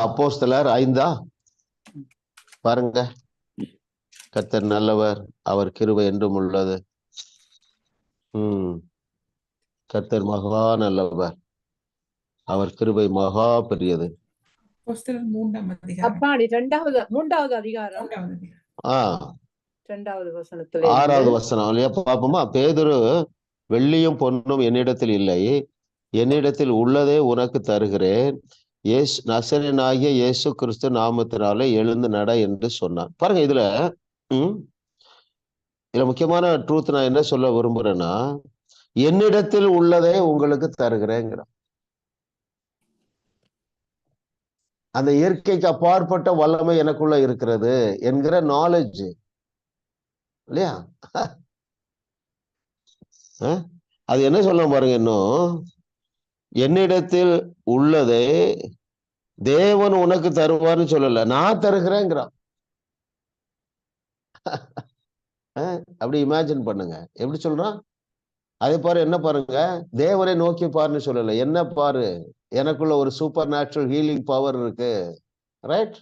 அப்போஸ்தலர் 5 பாருங்க. கர்த்தர் நல்லவர், அவர் கிருபை என்றும் உள்ளது. கர்த்தர் மகா நல்லவர், அவர் கிருபை மகா பெரியது. அப்பாடி 3வது அதிகாரம் 2வது வசனத்துல 6வது வசனம் இல்லையா? பாப்போமா? பேதுரு, வெள்ளியும் பொன்னும் என்னிடத்தில் இல்லை, என்னிடத்தில் உள்ளதே உனக்கு தருகிறேன், நசரேயனாகிய இயேசு கிறிஸ்து நாமத்தினாலே எழுந்து நட என்று சொன்னான். பாருங்க, இதுல முக்கியமான ட்ரூத் நான் என்ன சொல்ல விரும்புறேன்னா, என்னிடத்தில் உள்ளதே உங்களுக்கு தருகிறேங்கிற அந்த இயற்கைக்கு அப்பாற்பட்ட வல்லமை எனக்குள்ள இருக்கிறது என்கிற நாலேஜ் இல்லையா? அது என்ன சொல்ல பாருங்க, இன்னும் என்னிடத்தில் உள்ளதை தேவன் உனக்கு தருவார்னு சொல்லல, நான் தருகிறேங்கிறான். அப்படி இமேஜின் பண்ணுங்க. எப்படி சொல்றான்? அதே பாரு, என்ன பாருங்க, தேவனை நோக்கி பாருன்னு சொல்லல, என்ன பாரு, எனக்குள்ள ஒரு சூப்பர் நேச்சுரல் ஹீலிங் பவர் இருக்கு. ரைட்?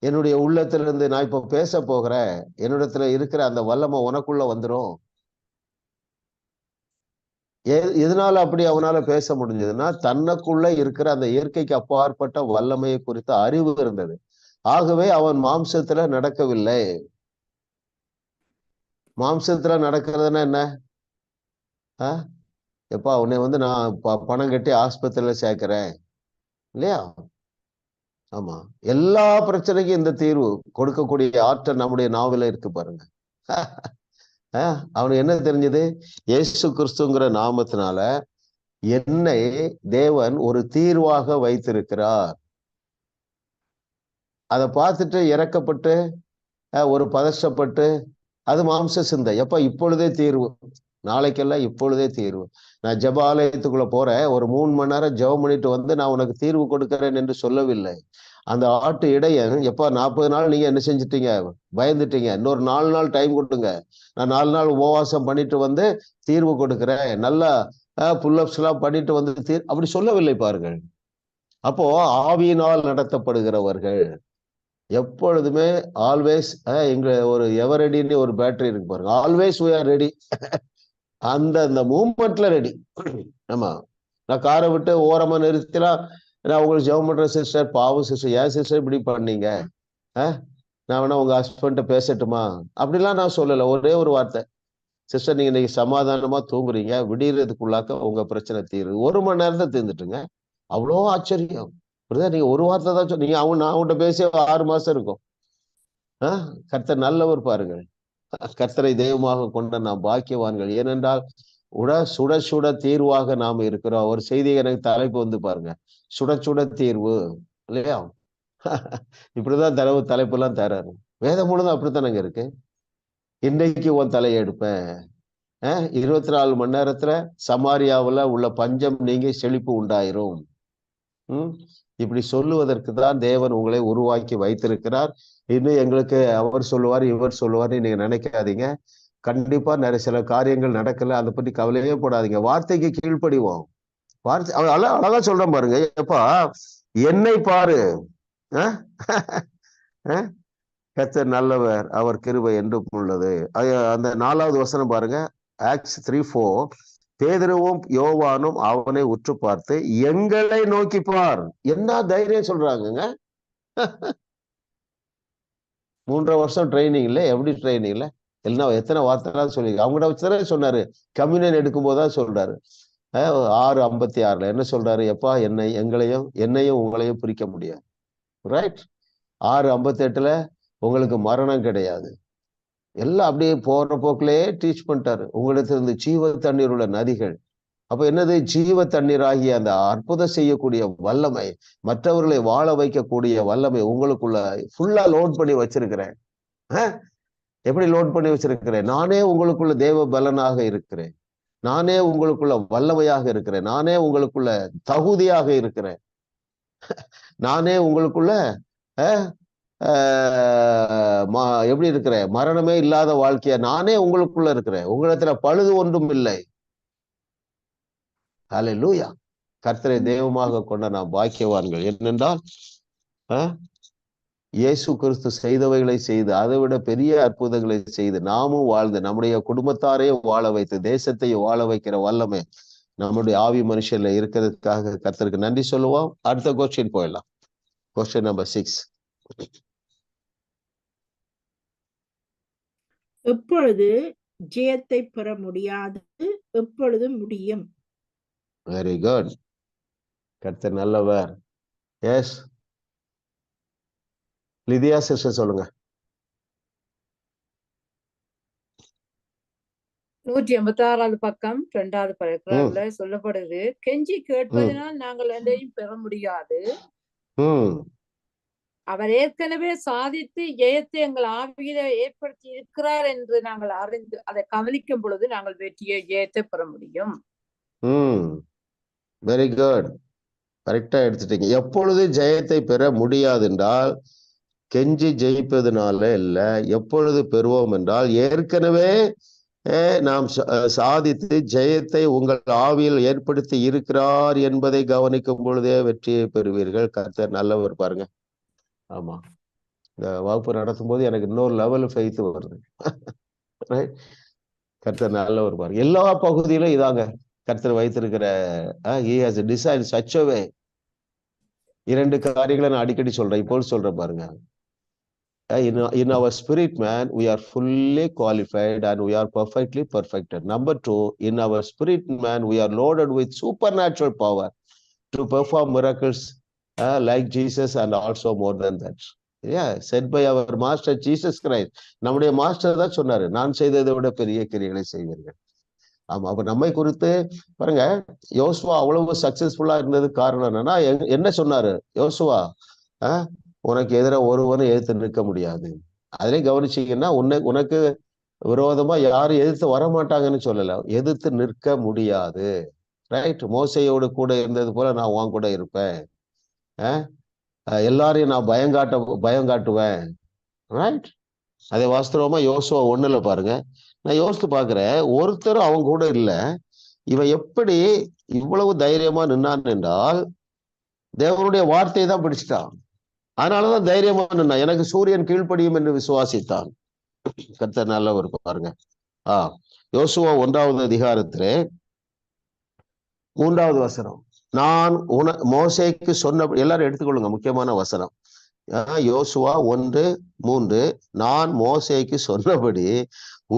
என்னுடைய உள்ளத்திலிருந்து நான் இப்ப பேச போகிறேன், என்னிடத்துல இருக்கிற அந்த வல்லமை உனக்குள்ள வந்துரும். எதனால அப்படி அவனால பேச முடிஞ்சதுன்னா, தனக்குள்ள இருக்கிற அந்த இயற்கைக்கு அப்பாற்பட்ட வல்லமையை குறித்த அறிவு இருந்தது. ஆகவே அவன் மாம்சத்துல நடக்கவில்லை. மாம்சத்துல நடக்கிறதுனா என்ன? எப்பா உன்னை வந்து நான் பணம் கட்டி ஆஸ்பத்திரியில சேர்க்கிறேன் இல்லையா? ஆமா, எல்லா பிரச்சனைக்கும் இந்த தீர்வு கொடுக்கக்கூடிய ஆற்றல் நம்முடைய நாவில இருக்கு பாருங்க. அவனுக்கு என்ன தெரிஞ்சது? இயேசு கிறிஸ்துங்கிற நாமத்தினால என்னை தேவன் ஒரு தீர்வாக வைத்திருக்கிறார். அதை பார்த்துட்டு இறக்கப்பட்டு ஒரு பதஷ்டப்பட்டு அது மாம்ச சிந்தை. எப்ப? இப்பொழுதே தீர்வு, நாளைக்கெல்லாம் இப்பொழுதே தீர்வு. நான் ஜெப ஆலயத்துக்குள்ள போறேன், ஒரு 3 மணி நேரம் ஜெபம் பண்ணிட்டு வந்து நான் உனக்கு தீர்வு கொடுக்கிறேன் என்று சொல்லவில்லை. அந்த ஆட்டு இடையன், எப்ப 40 நாள் நீங்க என்ன செஞ்சிட்டீங்க? பயந்துட்டீங்க. இன்னொரு 4 நாள் டைம் கொடுங்க, நான் 4 நாள் உபவாசம் பண்ணிட்டு வந்து தீர்வு கொடுக்கிறேன், நல்லா புல்லப்ஸ் எல்லாம் பண்ணிட்டு வந்து அப்படி சொல்லவில்லை பாருங்கள். அப்போ ஆவியினால் நடத்தப்படுகிறவர்கள் எப்பொழுதுமே ஆல்வேஸ், எங்க ஒரு எவரெடின்னு ஒரு பேட்டரி இருக்கு பாருங்க, ஆல்வேஸ் we are ரெடி. அந்த மூமெண்ட்ல ரெடி. ஆமா, நான் காரை விட்டு ஓரமா நிறுத்திலாம், நான் உங்களுக்கு ஜெபம் பண்ற சிஸ்டர், பாவம் சிஸ்டர், ஏன் சிஸ்டர் இப்படி பண்ணீங்க, நான் வேணா உங்க ஹஸ்பண்ட பேசட்டுமா, அப்படிலாம் நான் சொல்லல. ஒரே ஒரு வார்த்தை, சிஸ்டர் நீங்க இன்னைக்கு சமாதானமா தூங்குறீங்க, விடியறதுக்குள்ளாக்க உங்க பிரச்சனை தீருது. 1 மணி நேரத்தை தீர்ந்துட்டுங்க. அவ்வளோ ஆச்சரியம். நீங்க ஒரு வார்த்தை தான் சொன்னீங்க, நான் அவன்கிட்ட பேசி 6 மாசம் இருக்கும். கர்த்தர் நல்லவர் பாருங்கள். கர்த்தரை தெய்வமாக கொண்ட நாம் பாக்கியவான்கள். ஏனென்றால் சுட சுட தீர்வாக நாம் இருக்கிறோம். ஒரு செய்தி எனக்கு தலைப்பு வந்து பாருங்க, சுட சுட தீர்வு இல்லையா? இப்படிதான் தலைப்பு எல்லாம் தராரு. வேதம் முழுதும் அப்படித்தானங்க இருக்கு. இன்னைக்கு உன் தலையை எடுப்பேன், 24 மணி நேரத்துல சமாரியாவுல உள்ள பஞ்சம் நீங்கி செழிப்பு உண்டாயிரும். இப்படி சொல்லுவதற்கு தான் தேவன் உங்களை உருவாக்கி வைத்திருக்கிறார். இன்னும் எங்களுக்கு அவர் சொல்லுவார், இவர் சொல்லுவார்னு நீங்க நினைக்காதீங்க. கண்டிப்பா நிறைய சில காரியங்கள் நடக்கல, அதை பத்தி கவலையே போடாதீங்க. வார்த்தைக்கு கீழ்ப்படிவோம். வார்த்தை அழகா சொல்றேன் பாருங்க. எப்பா என்னை பாரு, கர்த்தர் நல்லவர், அவர் கிருபை என்றும் உள்ளது. அந்த 4வது வசனம் பாருங்க, ஆக்ட்ஸ் 3:4. பேதுருவும் யோவானும் அவனை உற்று பார்த்து, எங்களை நோக்கி பார். என்ன தைரியம் சொல்றாங்கங்க. 3.5 வருஷம் ட்ரைனிங்ல, எப்படி ட்ரைனிங்ல எத்தனை வார்த்தை சொல்லி அவங்ககிட்ட வச்சுதான் சொன்னாரு. கம்யூனியன் எடுக்கும் போதுதான் சொல்றாரு. 6:56 என்ன சொல்றாரு? எப்பா என்னையும் உங்களையும் பிரிக்க முடியாது. ரைட்? 6:58 உங்களுக்கு மரணம் கிடையாது. எல்லாம் அப்படியே போற போக்கிலே டீச் பண்ணிட்டாரு. உங்களிடத்துல இருந்து ஜீவ தண்ணீர் உள்ள நதிகள். அப்ப என்னது? ஜீவ தண்ணீர் ஆகிய அந்த அற்புதம் செய்யக்கூடிய வல்லமை, மற்றவர்களை வாழ வைக்கக்கூடிய வல்லமை உங்களுக்குள்ள ஃபுல்லா லோட் பண்ணி வச்சிருக்கிறேன். எப்படி லோட் பண்ணி வச்சிருக்கிறேன்? நானே உங்களுக்குள்ள தேவ பலனாக இருக்கிறேன், நானே உங்களுக்குள்ள வல்லமையாக இருக்கிறேன், நானே உங்களுக்குள்ள தகுதியாக இருக்கிறேன், நானே உங்களுக்குள்ள எப்படி இருக்கிறேன்? மரணமே இல்லாத வாழ்க்கைய நானே உங்களுக்குள்ள இருக்கிறேன். உங்களிடத்துல பழுது ஒன்றும் இல்லை. ஹல்லேலூயா. கர்த்தரை தெய்வமாக கொண்ட நாம் பாக்கியவான்கள். என்னென்றால் இயேசு கிறிஸ்து செய்தவைகளை செய்து, அதை விட பெரிய அற்புதங்களை செய்து, நாமும் வாழ்ந்து நம்முடைய குடும்பத்தாரையும் வாழ வைத்து தேசத்தையும் வாழ வைக்கிற வல்லமை நம்முடைய ஆவி மனுஷன்ல இருக்கிறதுக்காக கர்த்தருக்கு நன்றி சொல்லுவோம். அடுத்த கொஸ்டின் போயிடலாம். Question number 6. எப்பொழுது ஜெயத்தை பெற முடியாது, எப்பொழுது முடியும்? Very good. கர்த்தர் நல்லவர். எஸ் லிதியா சிஸ்டர் சொல்லுங்க. 186வது பக்கம் 2வது paragraphல சொல்லப்படுது, கெஞ்சி கேட்பதனால் நாங்கள் எதையும் பெற முடியாது, அவர் ஏற்கனவே சாதித்து ஜெயத்தை எங்கள் ஆவியில ஏற்படுத்தி இருக்கிறார் என்று நாங்கள் அறிந்து அதை கவனிக்கும் பொழுது நாங்கள் வெற்றியை ஜெயத்தை பெற முடியும். வெரி குட், கரெக்டா எடுத்துட்டீங்க. எப்பொழுது ஜெயத்தை பெற முடியாது என்றால் கெஞ்சி ஜெயிப்பதனால இல்ல, எப்பொழுது பெறுவோம் என்றால் ஏற்கனவே நாம் சாதித்து ஜெயத்தை உங்கள் ஆவியில் ஏற்படுத்தி இருக்கிறார் என்பதை கவனிக்கும் பொழுதே வெற்றியை பெறுவீர்கள். கர்த்தர் நல்லவர் பாருங்க. ஆமா, இந்த வகுப்பு நடத்தும் போது எனக்கு இன்னொரு லெவல் ஃபெய்த் வருது. கர்த்தர் நல்லவர் பாருங்க. எல்லா பகுதியிலும் இதாங்க கர்த்தர் வைத்திருக்கிற he has designed such a way. 2 காரியங்களை நான் அடிக்கடி சொல்றேன், இப்போ சொல்றேன் பாருங்க. In our spirit man we are fully qualified and we are perfectly perfected. Number 2, in our spirit man we are loaded with supernatural power to perform miracles like Jesus and also more than that. Yeah, said by our master Jesus Christ. நம்முடைய master தான் சொன்னாரு, நான் செய்ததை விட பெரிய கிரியைகளை செய்வீர்கள். ஆமா, அப்ப நம்மை குறித்து பாருங்க, யோசுவா அவ்வளவு சக்சஸ்ஃபுல்லா இருந்தது காரணம் என்னன்னா, என்ன சொன்னாரு யோசுவா? உனக்கு எதிராக ஒருவனும் எதிர்த்து நிற்க முடியாது. அதுலயும் கவனிச்சீங்கன்னா உனக்கு விரோதமா யாரும் எதிர்த்து வரமாட்டாங்கன்னு சொல்லல, எதிர்த்து நிற்க முடியாது. ரைட்? மோசையோடு கூட இருந்தது போல நான் உன் கூட இருப்பேன். எல்லாரையும் நான் பயம் காட்டுவேன். ரைட்? அதே வாஸ்தவமா யோசுவா 1 பாருங்க. நான் யோசித்து பாக்குறேன், ஒருத்தரும் அவங்க கூட இல்ல. இவன் எப்படி இவ்வளவு தைரியமா நின்னான் என்றால் தேவனுடைய வார்த்தையை தான் பிடிச்சிட்டான். அதனாலதான் தைரியமா நின்னா. எனக்கு சூரியன் கீழ்ப்படியும் என்று விசுவாசித்தான். கர்த்தர் நல்லவர் பாருங்க. யோசுவா 1வது அதிகாரத்திலே 3வது வசனம். நான் மோசேக்கு சொன்ன, எல்லாரும் எடுத்துக்கொள்ளுங்க, முக்கியமான வசனம். யோசுவா 1:3. நான் மோசேக்கு சொன்னபடி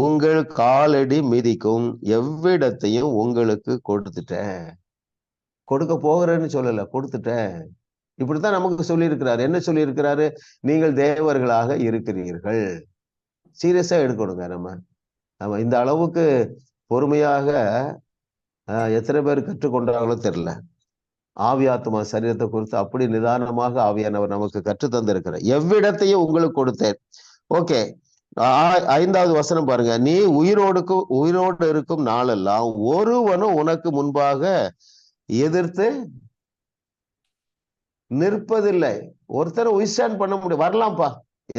உங்கள் காலடி மிதிக்கும் எவ்விடத்தையும் உங்களுக்கு கொடுத்துட்டேன். கொடுக்க போகிறேன்னு சொல்லல, கொடுத்துட்டேன். இப்படித்தான் நமக்கு சொல்லி இருக்கிறாரு. என்ன சொல்லி இருக்கிறாரு? நீங்கள் தேவர்களாக இருக்கிறீர்கள். சீரியஸா எடுக்கணுங்க. நம்ம இந்த அளவுக்கு பொறுமையாக எத்தனை பேர் கற்றுக்கொண்டாங்களோ தெரியல. ஆவியாத்மா சரீரத்தை குறித்து அப்படி நிதானமாக ஆவியானவர் நமக்கு கற்று தந்திருக்கிறார். எவ்விடத்தையும் உங்களுக்கு கொடுத்தேன். ஓகே, 5வது வசனம் பாருங்க. நீ உயிரோடு இருக்கும் நாளெல்லாம் ஒருவனும் உனக்கு முன்பாக எதிர்த்து நிற்பதில்லை. ஒருத்தர் விஸ்டாண்ட் பண்ண முடியும். வரலாம்ப்பா,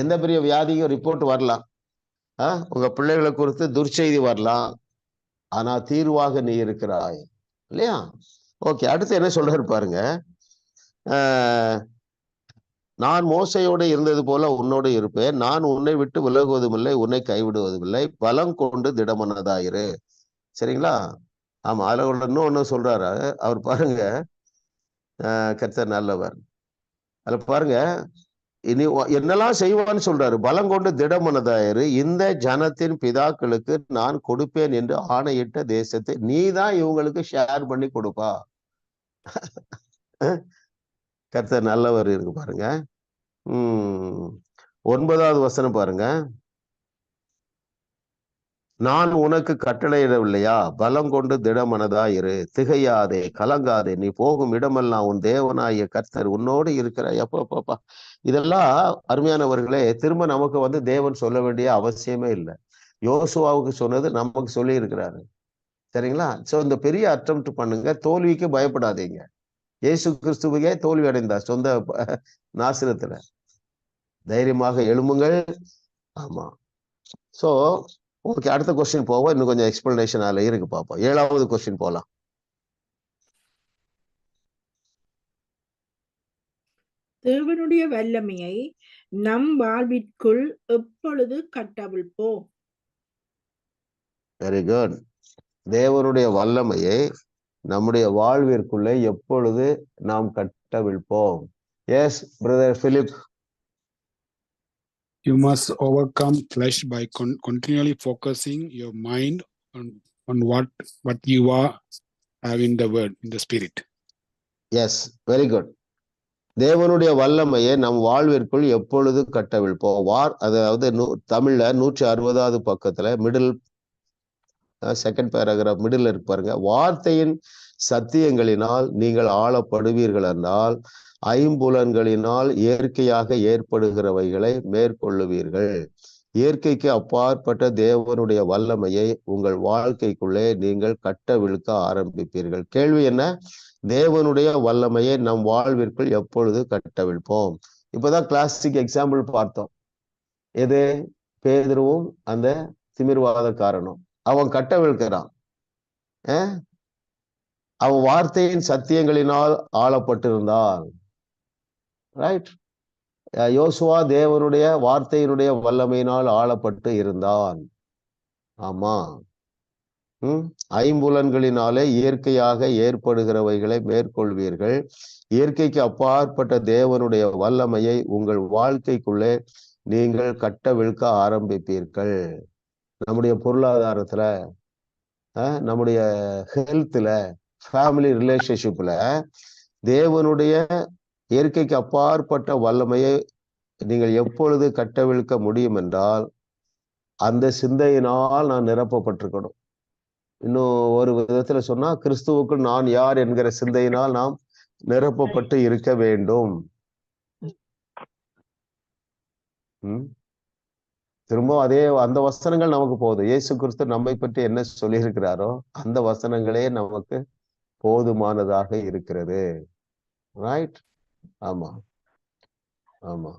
எந்த பெரிய வியாதியும் ரிப்போர்ட் வரலாம், உங்க பிள்ளைகளை குறித்து துர்ச்செய்தி வரலாம், ஆனா தீர்வாக நீ இருக்கிறாய் இல்லையா? ஓகே, அடுத்து என்ன சொல்றாரு பாருங்க. நான் மோசையோடு இருந்தது போல உன்னோடு இருப்பேன், நான் உன்னை விட்டு விலகுவதும் இல்லை, உன்னை கைவிடுவதும் இல்லை, பலம் கொண்டு திடமனதாயிரு. சரிங்களா? ஆமா, அதுல இன்னொன்னு சொல்றாரு அவர் பாருங்க. கர்த்தர் நல்லவர். அதுல பாருங்க, இனி என்னெல்லாம் செய்வான்னு சொல்றாரு. பலம் கொண்டு திடமனதாயிரு, இந்த ஜனத்தின் பிதாக்களுக்கு நான் கொடுப்பேன் என்று ஆணையிட்ட தேசத்தை நீதான் இவங்களுக்கு ஷேர் பண்ணி கொடுப்பா. கர்த்தர் நல்லவர் இருக்கு பாருங்க. 9வது வசனம் பாருங்க. நான் உனக்கு கட்டளையிடவில்லையா? பலம் கொண்டு திடமனதாயிரு, திகையாதே, கலங்காதே, நீ போகும் இடமெல்லாம் உன் தேவனாகிய கர்த்தர் உன்னோடு இருக்கிற. எப்பப்பா, இதெல்லாம் அருமையானவர்களே, திரும்ப நமக்கு தேவன் சொல்ல வேண்டிய அவசியமே இல்லை. யோசுவாவுக்கு சொன்னது நமக்கு சொல்லி இருக்கிறாரு. சரிங்களா? சோ இந்த பெரிய அட்டெம்ப்ட் பண்ணுங்க, தோல்விக்கு பயப்படாதீங்க. இயேசு கிறிஸ்துவுக்கே தோல்வி அடைந்தார் சொந்த நாசரத்துல. தைரியமாக எழும்புங்கள். ஆமா. சோ ஓகே, அடுத்த கொஸ்டின் போவோம். இன்னும் கொஞ்சம் எக்ஸ்பிளனேஷன் அதுல இருக்கு, பார்ப்போம். 7வது கொஸ்டின் போலாம். தேவனுடைய வல்லமையை நம் வாழ்விற்குள் எப்பொழுது கட்டவிழ்ப்போம்? Very good. தேவனுடைய வல்லமையை நம்முடைய வாழ்விற்குள்ளே எப்பொழுது நாம் கட்டவிழ்ப்போம்? Yes brother Philip. You must overcome flesh by continually focusing your mind on what you are having the word in the spirit. Yes, very good. தேவனுடைய வல்லமையை நம் வாழ்விற்குள் எப்பொழுது கட்டவிழ்ப்போம்? அதாவது தமிழ்ல 160வது பக்கத்துல மிடில் செகண்ட் பேராகிராஃப் மிடில் இருக்கு பாருங்க. வார்த்தையின் சத்தியங்களினால் நீங்கள் ஆளப்படுவீர்கள் என்றால் ஐம்புலன்களினால் இயற்கையாக ஏற்படுகிறவைகளை மேற்கொள்ளுவீர்கள். இயற்கைக்கு அப்பாற்பட்ட தேவனுடைய வல்லமையை உங்கள் வாழ்க்கைக்குள்ளே நீங்கள் கட்டவிழ்க்க ஆரம்பிப்பீர்கள். கேள்வி என்ன? தேவனுடைய வல்லமையை நம் வாழ்விற்குள் எப்பொழுது கட்டவிழ்ப்போம்? இப்பதான் கிளாசிக் எக்ஸாம்பிள் பார்த்தோம். எது? பேதுருவும் அந்த திமிர்வாதக்காரனும். அவன் கட்டவிழ்க்கிறான். அவன் வார்த்தையின் சத்தியங்களினால் ஆளப்பட்டிருந்தான். ரைட்? யோசுவா தேவனுடைய வார்த்தையினுடைய வல்லமையினால் ஆளப்பட்டு இருந்தான். ஆமா. ஐம்புலன்களினாலே இயற்கையாக ஏற்படுகிறவைகளை மேற்கொள்வீர்கள். இயற்கைக்கு அப்பாற்பட்ட தேவனுடைய வல்லமையை உங்கள் வாழ்க்கைக்குள்ளே நீங்கள் கட்டவிழ்க்க ஆரம்பிப்பீர்கள். நம்முடைய பொருளாதாரத்துல, நம்முடைய ஹெல்த்ல, ஃபேமிலி ரிலேஷன்ஷிப்ல தேவனுடைய இயற்கைக்கு அப்பாற்பட்ட வல்லமையை நீங்கள் எப்பொழுது கட்டவிழ்க்க முடியும் என்றால், அந்த சிந்தையினால் நான் நிரப்பப்பட்டிருக்கணும். இன்னும் ஒரு விதத்துல சொன்னா, கிறிஸ்துவுக்குள் நான் யார் என்கிற சிந்தையினால் நாம் நிரப்பப்பட்டு இருக்க வேண்டும். திரும்ப அதே அந்த வசனங்கள் நமக்கு போதும். இயேசு கிறிஸ்து நம்மை பற்றி என்ன சொல்லியிருக்கிறாரோ அந்த வசனங்களே நமக்கு போதுமானதாக இருக்கிறது. ரைட்? ஆமா ஆமா.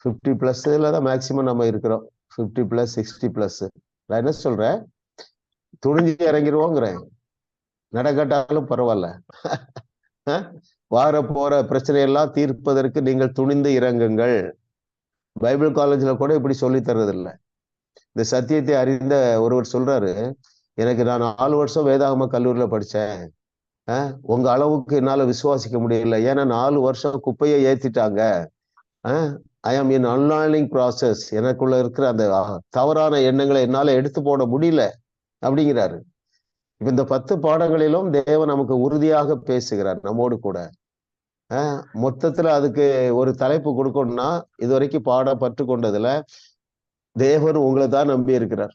50+ தான் மேக்சிமம் நம்ம இருக்கிறோம். 50+, 60+. நான் என்ன சொல்றேன்? துணிஞ்சு இறங்கிடுவோங்கிறேன். நடக்கட்டாலும் பரவாயில்ல. வார போற பிரச்சனையெல்லாம் தீர்ப்பதற்கு நீங்கள் துணிந்து இறங்குங்கள். பைபிள் காலேஜ்ல கூட இப்படி சொல்லி தர்றது இல்லை. இந்த சத்தியத்தை அறிந்த ஒருவர் சொல்றாரு, எனக்கு நான் 4 வருஷம் வேதாகம கல்லூரியில படிச்சேன். உங்க அளவுக்கு என்னால விசுவாசிக்க முடியல. ஏன்னா 4 வருஷம் குப்பையை ஏத்திட்டாங்க. ஐ ஆம் இன் அன்லார்னிங் ப்ராசஸ். எனக்குள்ள இருக்கிற அந்த தவறான எண்ணங்களை என்னால எடுத்து போட முடியல அப்படிங்கிறாரு. இப்ப இந்த 10 பாடங்களிலும் தேவன் நமக்கு உறுதியாக பேசுகிறார் நம்மோடு கூட. மொத்தத்துல அதுக்கு ஒரு தலைப்பு கொடுக்கணும்னா, இதுவரைக்கும் பற்று கொண்டதுல தேவன் உங்களை தான் நம்பி இருக்கிறார்.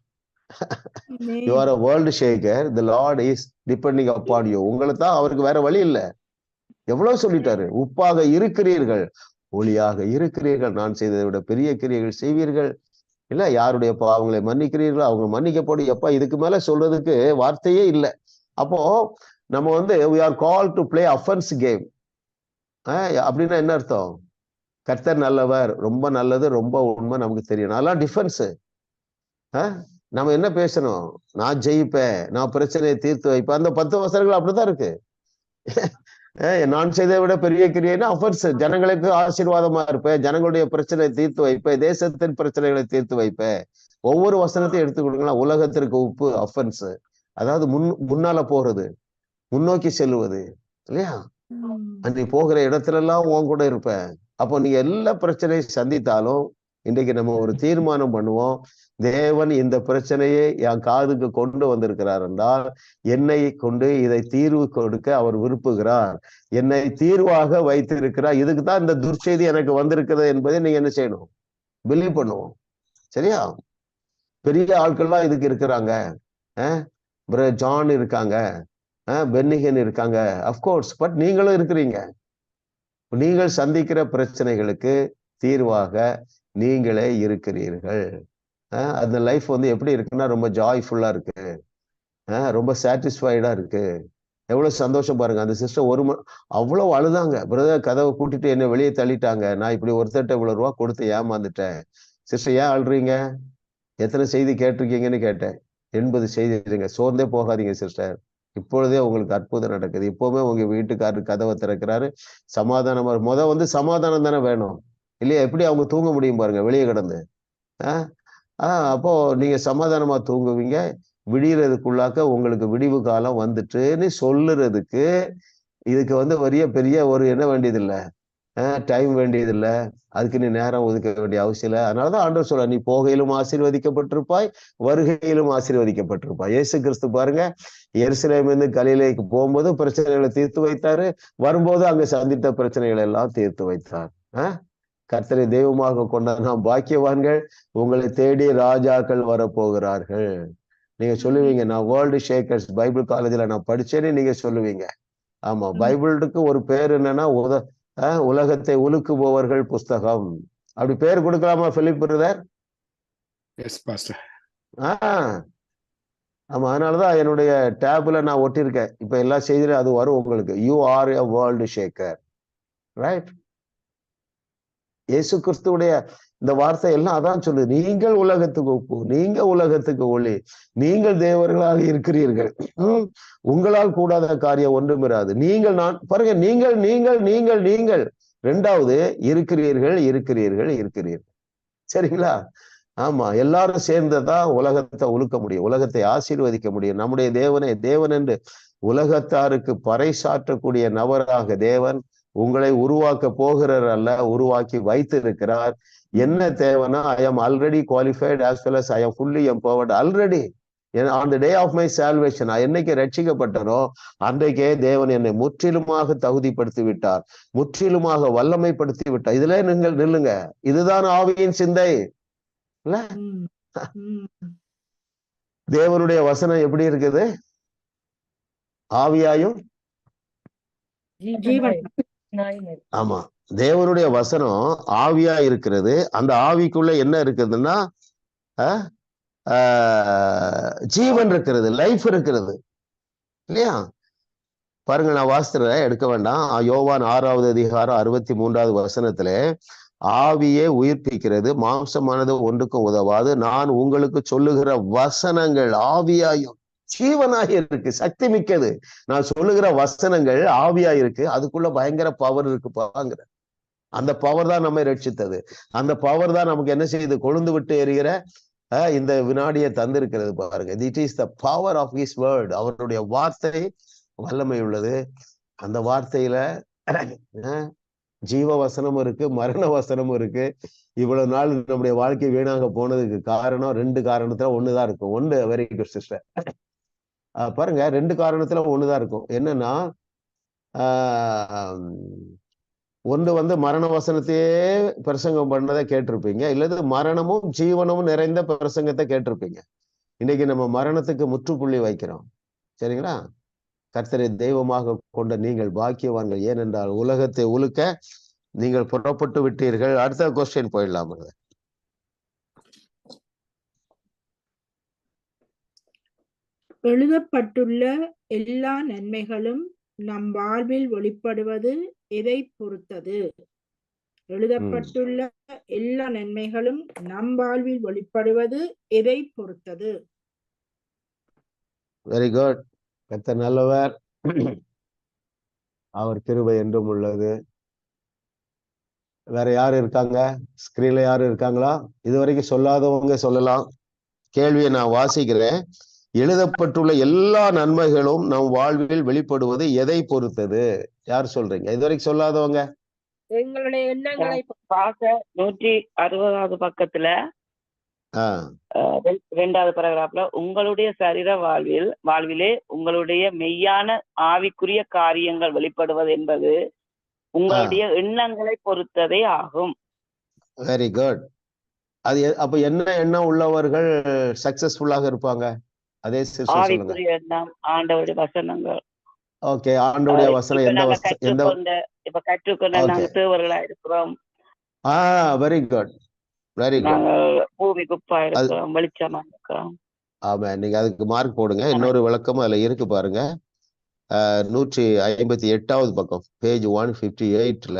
You are a world shaker, the Lord is depending upon you. உங்களை தான், அவருக்கு வேற வழி இல்லை. எவ்வளவு சொல்லிட்டாரு? உப்பாக இருக்கிறீர்கள், ஒளியாக இருக்கிறீர்கள், நான் செய்ததை விட பெரிய கிரியைகள் செய்வீர்கள். இல்ல, யாருடைய பாவங்களை மன்னிக்கிறீர்களோ அவங்க மன்னிக்கப்படும். எப்ப இதுக்கு மேல சொல்றதுக்கு வார்த்தையே இல்லை. அப்போ நம்ம we are called to play offense game. அப்படின்னா என்ன அர்த்தம்? கர்த்தர் நல்லவர், ரொம்ப நல்லது, ரொம்ப உண்மை நமக்கு தெரியும். அதெல்லாம் டிஃபென்ஸ். நம்ம என்ன பேசணும்? நான் ஜெயிப்பேன், நான் பிரச்சனையை தீர்த்து வைப்பேன். அந்த 10 வசனங்கள் அப்படிதான் இருக்கு. நான் செய்ததை விட பெரிய கிரியைன்னா அஃபென்ஸ். ஜனங்களுக்கு ஆசீர்வாதமா இருப்பேன், ஜனங்களுடைய பிரச்சனையை தீர்த்து வைப்பேன், தேசத்தின் பிரச்சனைகளை தீர்த்து வைப்பேன். ஒவ்வொரு வசனத்தையும் எடுத்து கொடுங்களா. உலகத்திற்கு உப்பு அஃபென்ஸ், அதாவது முன்னால போறது, முன்னோக்கி செல்லுவது இல்லையா? நீ போகிற இடத்துல எல்லாம் உன் கூட இருப்பேன். அப்போ நீங்க எல்லா பிரச்சனையும் சந்தித்தாலும் இன்றைக்கு நம்ம ஒரு தீர்மானம் பண்ணுவோம். தேவன் இந்த பிரச்சனையை என் காதுக்கு கொண்டு வந்திருக்கிறார் என்றால் என்னை கொண்டு இதை தீர்வு கொடுக்க அவர் விரும்புகிறார், என்னை தீர்வாக வைத்திருக்கிறார். இதுக்கு தான் இந்த துர்ச்செய்தி எனக்கு வந்திருக்கிறது என்பதை நீங்க என்ன செய்யணும்? பிலீவ் பண்ணுவோம். சரியா? பெரிய ஆட்கள்லாம் இதுக்கு இருக்கிறாங்க. ஜான் இருக்காங்க, பென்னிகன் இருக்காங்க, அப்கோர்ஸ். பட் நீங்களும் இருக்கிறீங்க. நீங்கள் சந்திக்கிற பிரச்சனைகளுக்கு தீர்வாக நீங்களே இருக்கிறீர்கள். அந்த லைஃப் எப்படி இருக்குன்னா ரொம்ப ஜாய்ஃபுல்லா இருக்கு, ரொம்ப சாட்டிஸ்ஃபைடா இருக்கு. எவ்வளவு சந்தோஷம் பாருங்க. அந்த சிஸ்டர் அவ்வளவு அழுதாங்க. பிரதர் கதவை கூட்டிட்டு என்ன வெளியே தள்ளிட்டாங்க, நான் இப்படி ஒருத்தட்ட இவ்வளவு ரூபா கொடுத்து ஏமாந்துட்டேன். சிஸ்டர் ஏன் அழுறீங்க? எத்தனை செய்தி கேட்டிருக்கீங்கன்னு கேட்டேன். 80 செய்திங்க. சோர்ந்தே போகாதீங்க சிஸ்டர், இப்பொழுதே உங்களுக்கு அற்புதம் நடக்குது. இப்பவுமே உங்க வீட்டுக்காரரு கதவை திறக்கிறாரு. சமாதானம் சமாதானம் தானே வேணும் இல்லையா? எப்படி அவங்க தூங்க முடியும் பாருங்க வெளியே கிடந்து. அப்போ நீங்க சமாதானமா தூங்குவீங்க. விடியறதுக்குள்ளாக்க உங்களுக்கு விடிவு காலம் வந்துட்டுன்னு சொல்லுறதுக்கு இதுக்கு பெரிய ஒரு என்ன வேண்டியதில்லை, டைம் வேண்டியதில்லை. அதுக்கு நீ நேரம் ஒதுக்க வேண்டிய அவசியம் இல்லை. அதனாலதான் ஆண்டவர் சொல்ற, நீ போகையிலும் ஆசீர்வதிக்கப்பட்டிருப்பாய், வருகையிலும் ஆசீர்வதிக்கப்பட்டிருப்பாய். இயேசு கிறிஸ்து பாருங்க, எருசலேமிலிருந்து கலிலேக்கு போகும்போது பிரச்சனைகளை தீர்த்து வைத்தாரு, வரும்போது அங்க சந்தித்த பிரச்சனைகளை எல்லாம் தீர்த்து வைத்தார். கர்த்தரை தெய்வமாக கொண்ட நாம் பாக்கியவான்கள், உங்களை தேடி ராஜாக்கள் வரப்போகிறார்கள். நீங்க சொல்லுவீங்க, நான் வேர்ல்டு ஷேக்கர்ஸ் பைபிள் காலேஜ்ல நான் படிச்சேன்னு நீங்க சொல்லுவீங்க. ஆமா, பைபிளுக்கு ஒரு பேர் என்னன்னா உலகத்தை உலுக்குபவர்கள் புஸ்தகம். அப்படி பேர் கொடுக்கலாமா பிலிப் பிரதர்? Yes, Pastor. ஆமா, அதனாலதான் என்னுடைய டேப்ல நான் ஒட்டியிருக்கேன். இப்ப எல்லா செய்தியும் அது வரும் உங்களுக்கு. You are a world Shekar, right? இயேசு கிறிஸ்துவுடைய இந்த வார்த்தை எல்லாம் அதான் சொல்லுது. நீங்கள் உலகத்துக்கு உப்பு, நீங்க உலகத்துக்கு ஒளி, நீங்கள் தேவர்களாக இருக்கிறீர்கள். உங்களால் கூடாத காரியம் ஒன்றும் இராது. நீங்கள் நான் பாருங்க, நீங்கள் நீங்கள் நீங்கள் நீங்கள் 2வது இருக்கிறீர்கள் இருக்கிறீர்கள் இருக்கிறீர்கள். சரிங்களா? ஆமா, எல்லாரும் சேர்ந்ததான் உலகத்தை உழுக்க முடியும், உலகத்தை ஆசீர்வதிக்க முடியும். நம்முடைய தேவனை தேவன் என்று உலகத்தாருக்கு பறைசாற்றக்கூடிய நபராக தேவன் உங்களை உருவாக்க போகிறார் அல்ல, உருவாக்கி வைத்து இருக்கிறார். என்ன தேவைன்னா, ஐ am already qualified as well as I am fully empowered already on the day of my salvation. நான் என்னைக்கு ரட்சிக்கப்பட்டனோ அன்றைக்கே தேவன் என்னை முற்றிலுமாக தகுதிப்படுத்தி விட்டார், முற்றிலுமாக வல்லமைப்படுத்தி விட்டார். இதுல நீங்கள் நில்லுங்க. இதுதான் ஆவியின் சிந்தை இல்ல? தேவனுடைய வசனம் எப்படி இருக்குது? ஆவியாயும் ஆமா, தேவனுடைய வசனம் ஆவியா இருக்கிறது. அந்த ஆவிக்குள்ள என்ன இருக்குதுன்னா ஜீவன் இருக்கிறது, லைஃப் இருக்கிறது இல்லையா? பாருங்க, நான் வாசிக்கிறேன், எடுக்க வேண்டாம். யோவான் 6வது அதிகாரம் 63வது வசனத்துல, ஆவியே உயிர்ப்பிக்கிறது, மாம்சமானது ஒன்றுக்கும் உதவாது. நான் உங்களுக்கு சொல்லுகிற வசனங்கள் ஆவியாயும் ஜீவனாக இருக்கு, சக்தி மிக்கது. நான் சொல்லுகிற வசனங்கள் ஆவியா இருக்கு, அதுக்குள்ள பயங்கர பவர் இருக்கு பாங்கிற. அந்த பவர் தான் நம்மை ரட்சித்தது. அந்த பவர் தான் நமக்கு என்ன செய்யுது? கொழுந்து விட்டு எறிகிற இந்த வினாடியை தந்திருக்கிறது பாருங்க. It is the power of his word. அவருடைய வார்த்தை வல்லமை உள்ளது. அந்த வார்த்தையில ஜீவ வசனமும் இருக்கு, மரண வசனமும் இருக்கு. இவ்வளவு நாள் நம்முடைய வாழ்க்கை வீணாக போனதுக்கு காரணம் 2 காரணத்துல ஒண்ணுதான் இருக்கும். ஒண்ணு, வெரி குட் சிஸ்டர், பாருங்க, 2 காரணத்துல ஒண்ணுதான் இருக்கும். என்னன்னா, ஒன்று மரண வசனத்தையே பிரசங்கம் பண்ணதை கேட்டிருப்பீங்க, இல்லது மரணமும் ஜீவனமும் நிறைந்த பிரசங்கத்தை கேட்டிருப்பீங்க. இன்னைக்கு நம்ம மரணத்துக்கு முற்றுப்புள்ளி வைக்கிறோம். சரிங்களா? கர்த்தரை தெய்வமாக கொண்ட நீங்கள் பாக்கியவான்கள், ஏனென்றால் உலகத்தை உழுக்க நீங்கள் புறப்பட்டு விட்டீர்கள். அடுத்த கொஸ்டின் போயிடலாம். எழுதப்பட்டுள்ள எல்லா நன்மைகளும் நம் வாழ்வில் வெளிப்படுவது எதை பொறுத்தது? எழுதப்பட்டுள்ள எல்லா நன்மைகளும் நம் வாழ்வில் வெளிப்படுவது எதை பொறுத்தது? Very good. கர்த்தர் நல்லவர், அவர் கிருபை என்றும் உள்ளது. வேற யாரு இருக்காங்க? ஸ்கிரீன்ல யாரு இருக்காங்களா? இதுவரைக்கும் சொல்லாதவங்க சொல்லலாம். கேள்வியை நான் வாசிக்கிறேன். எழுதப்பட்டுள்ள எல்லா நன்மைகளும் நம் வாழ்வில் வெளிப்படுவது எதை பொறுத்தது? யார் சொல்றீங்க? இதுவரைக்கும் சொல்லாதவங்க. எங்களுடைய எண்ணங்களை 160வது பக்கத்துல 2வது paragraphல, உங்களுடைய சரீர வாழ்விலே உங்களுடைய மெய்யான ஆவிக்குரிய காரியங்கள் வெளிப்படுவது என்பது உங்களுடைய எண்ணங்களை பொறுத்ததே ஆகும். Very good. அது அப்ப என்ன எண்ணம் உள்ளவர்கள் சக்சஸ்ஃபுல்லாக இருப்பாங்க? அதே ஆவிக்குரிய எண்ணம், ஆண்டவருடைய வசனங்கள். ஓகே, ஆண்டவருடைய வசனம் எந்த இப்ப கற்றுக்கொண்ட நாங்க தேவர்களா இருக்கிறோம். Very good, very good. பூமி குப்பா இருக்கிறோம், வெளிச்சமா இருக்கிறோம். ஆமா, நீங்க அதுக்கு மார்க் போடுங்க. இன்னொரு விளக்கமும் அதுல இருக்கு பாருங்க. 158வது பக்கம், பேஜ் 158ல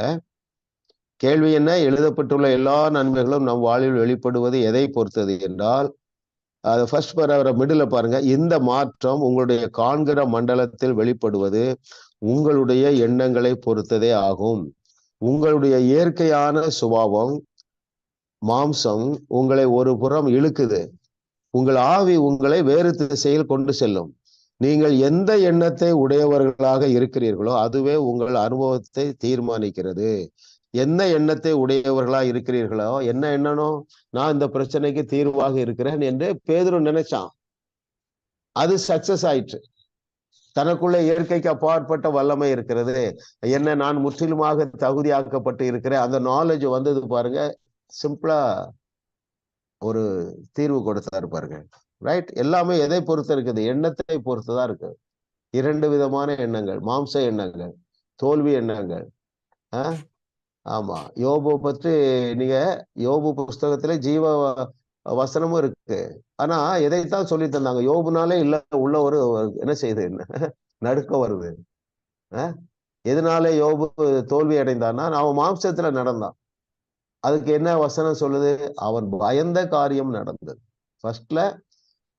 கேள்வி என்ன? எழுதப்பட்டுள்ள எல்லா நன்மைகளும் நம் வாழ்வில் வெளிப்படுவது எதை பொறுத்தது என்றால், அது ஃபர்ஸ்ட் பேராகிராஃப் மிடில் பாருங்க. இந்த மாற்றம் உங்களுடைய காண்கிற மண்டலத்தில் வெளிப்படுவது உங்களுடைய எண்ணங்களை பொறுத்ததே ஆகும். உங்களுடைய இயற்கையான சுபாவம், மாம்சம் உங்களை ஒரு புறம் இழுக்குது, உங்கள் ஆவி உங்களை வேறு திசையில் கொண்டு செல்லும். நீங்கள் எந்த எண்ணத்தை உடையவர்களாக இருக்கிறீர்களோ அதுவே உங்கள் அனுபவத்தை தீர்மானிக்கிறது. என்ன எண்ணத்தை உடையவர்களா இருக்கிறீர்களோ, என்ன எண்ணணும்? நான் இந்த பிரச்சனைக்கு தீர்வாக இருக்கிறேன் என்று பேதுரு நினைச்சான். அது சக்சஸ் ஆயிற்று. தனக்குள்ள இயற்கைக்கு அப்பாற்பட்ட வல்லமை இருக்கிறது, என்ன நான் முற்றிலுமாக தகுதியாக்கப்பட்டு இருக்கிறேன். அந்த நாலேஜ் வந்தது பாருங்க. சிம்பிளா ஒரு தீர்வு கொடுத்தாரு பாருங்க. ரைட்? எல்லாமே எதை பொறுத்து இருக்குது? எண்ணத்தை பொறுத்துதான் இருக்கு. 2 விதமான எண்ணங்கள், மாம்ச எண்ணங்கள், தோல்வி எண்ணங்கள். ஆமா, யோபு பற்றி நீங்க யோபு புஸ்தகத்துல வசனமும் இருக்கு. ஆனா எதைத்தான் சொல்லி தந்தாங்க? யோபுனாலே இல்ல உள்ள ஒரு என்ன செய்யுது, நடுக்கம் வருது. எதனால யோபு தோல்வி அடைந்தான்னா, அவன் மாம்சத்துல நடந்தான். அதுக்கு என்ன வசனம் சொல்லுது? அவன் பயந்த காரியம் நடந்தது. ஃபர்ஸ்ட்ல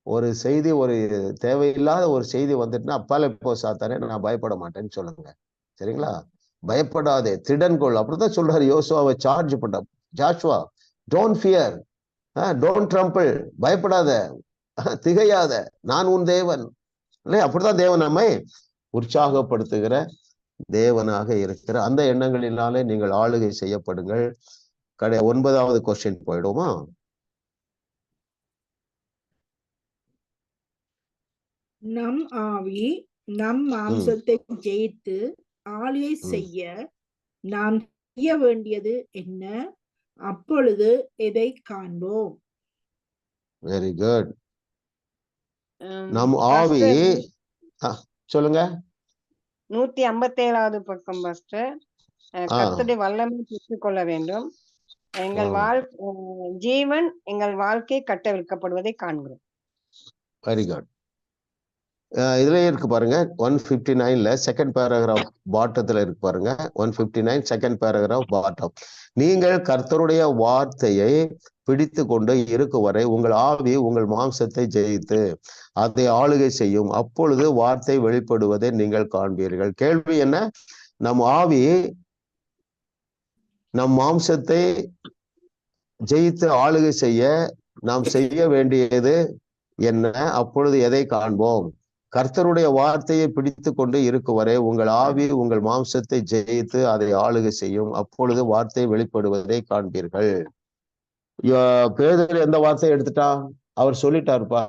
ஒரு செய்தி, ஒரு தேவையில்லாத ஒரு செய்தி வந்துட்டுன்னா, அப்பால போ சாத்தானே, நான் பயப்பட மாட்டேன்னு சொல்லுங்க. சரிங்களா? பயப்படாதே, திடன் கொள். அப்படிதான் சொல்றாரு யோசுவாவை சார்ஜ் பண்ண. Joshua, don't fear, don't tremble, பயப்படாத, திகையாத, நான் உன் தேவன். இல்லையா? அப்படிதான் தேவன் நம்மை உற்சாகப்படுத்துகிற தேவனாக இருக்கிற அந்த எண்ணங்களினாலே நீங்கள் ஆளுகை செய்யப்படுங்கள். 9வது கொஸ்டின் போயிடுமா? நம் ஆவி நம் மாம்சத்தை ஜெயித்து ஆளுகை செய்ய நாம் செய்ய வேண்டியது என்ன? அப்பொழுது எதை காண்போம்? Very good. நம் ஆவி, சொல்லுங்க. 157வது பக்கம் பாஸ்டர். கர்த்தருடைய வல்லமை பெற்றுக்கொள்ள வேண்டும். எங்கள் ஜீவன் எங்கள் வாழ்க்கை கட்டவிழ்க்கப்படுவதை காண்கிறோம். Very good. இதுலயே இருக்கு பாருங்க, 159ல செகண்ட் பேராகிராஃப் பாட்டத்துல இருக்கு பாருங்க. 159 செகண்ட் பேராகிராஃப் பாட்டம். நீங்கள் கர்த்தருடைய வார்த்தையை பிடித்து கொண்டு இருக்கும் வரை உங்கள் ஆவி உங்கள் மாம்சத்தை ஜெயித்து அதை ஆளுகை செய்யும். அப்பொழுது வார்த்தை வெளிப்படுவதை நீங்கள் காண்பீர்கள். கேள்வி என்ன? நம் ஆவி நம் மாம்சத்தை ஜெயித்து ஆளுகை செய்ய நாம் செய்ய வேண்டியது என்ன? அப்பொழுது எதை காண்போம்? கர்த்தருடைய வார்த்தையை பிடித்து கொண்டு இருக்கும் வரை உங்கள் ஆவி உங்கள் மாம்சத்தை ஜெயித்து அதை ஆளுகை செய்யும். அப்பொழுது வார்த்தை வெளிப்படுவதை காண்பீர்கள். பேதுரு எந்த வார்த்தையை எடுத்துட்டான்? அவர் சொல்லிட்டாருப்பா,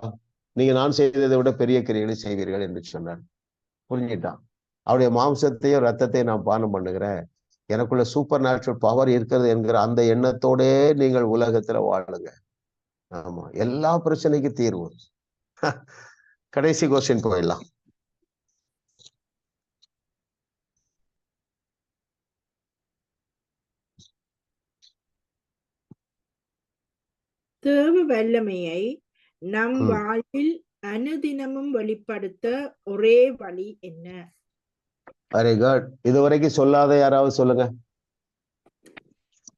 நீங்க நான் செய்ததை விட பெரிய கிரியைகளை செய்வீர்கள் என்று சொன்னார். புரிஞ்சிட்டான். அவருடைய மாம்சத்தையும் ரத்தத்தையும் நான் பானம் பண்ணுகிறேன், எனக்குள்ள சூப்பர் நேச்சுரல் பவர் இருக்கிறது என்கிற அந்த எண்ணத்தோடே நீங்கள் உலகத்துல வாழுங்க. ஆமா, எல்லா பிரச்சனைக்கும் தீர்வு. கடைசி கொஸ்டின் போயிடலாம். தேவ வல்லமையை நம் வாழ்வில் அனுதினமும் வெளிப்படுத்த ஒரே வழி என்ன? Very good. இதுவரைக்கும் சொல்லாத யாராவது சொல்லுங்க.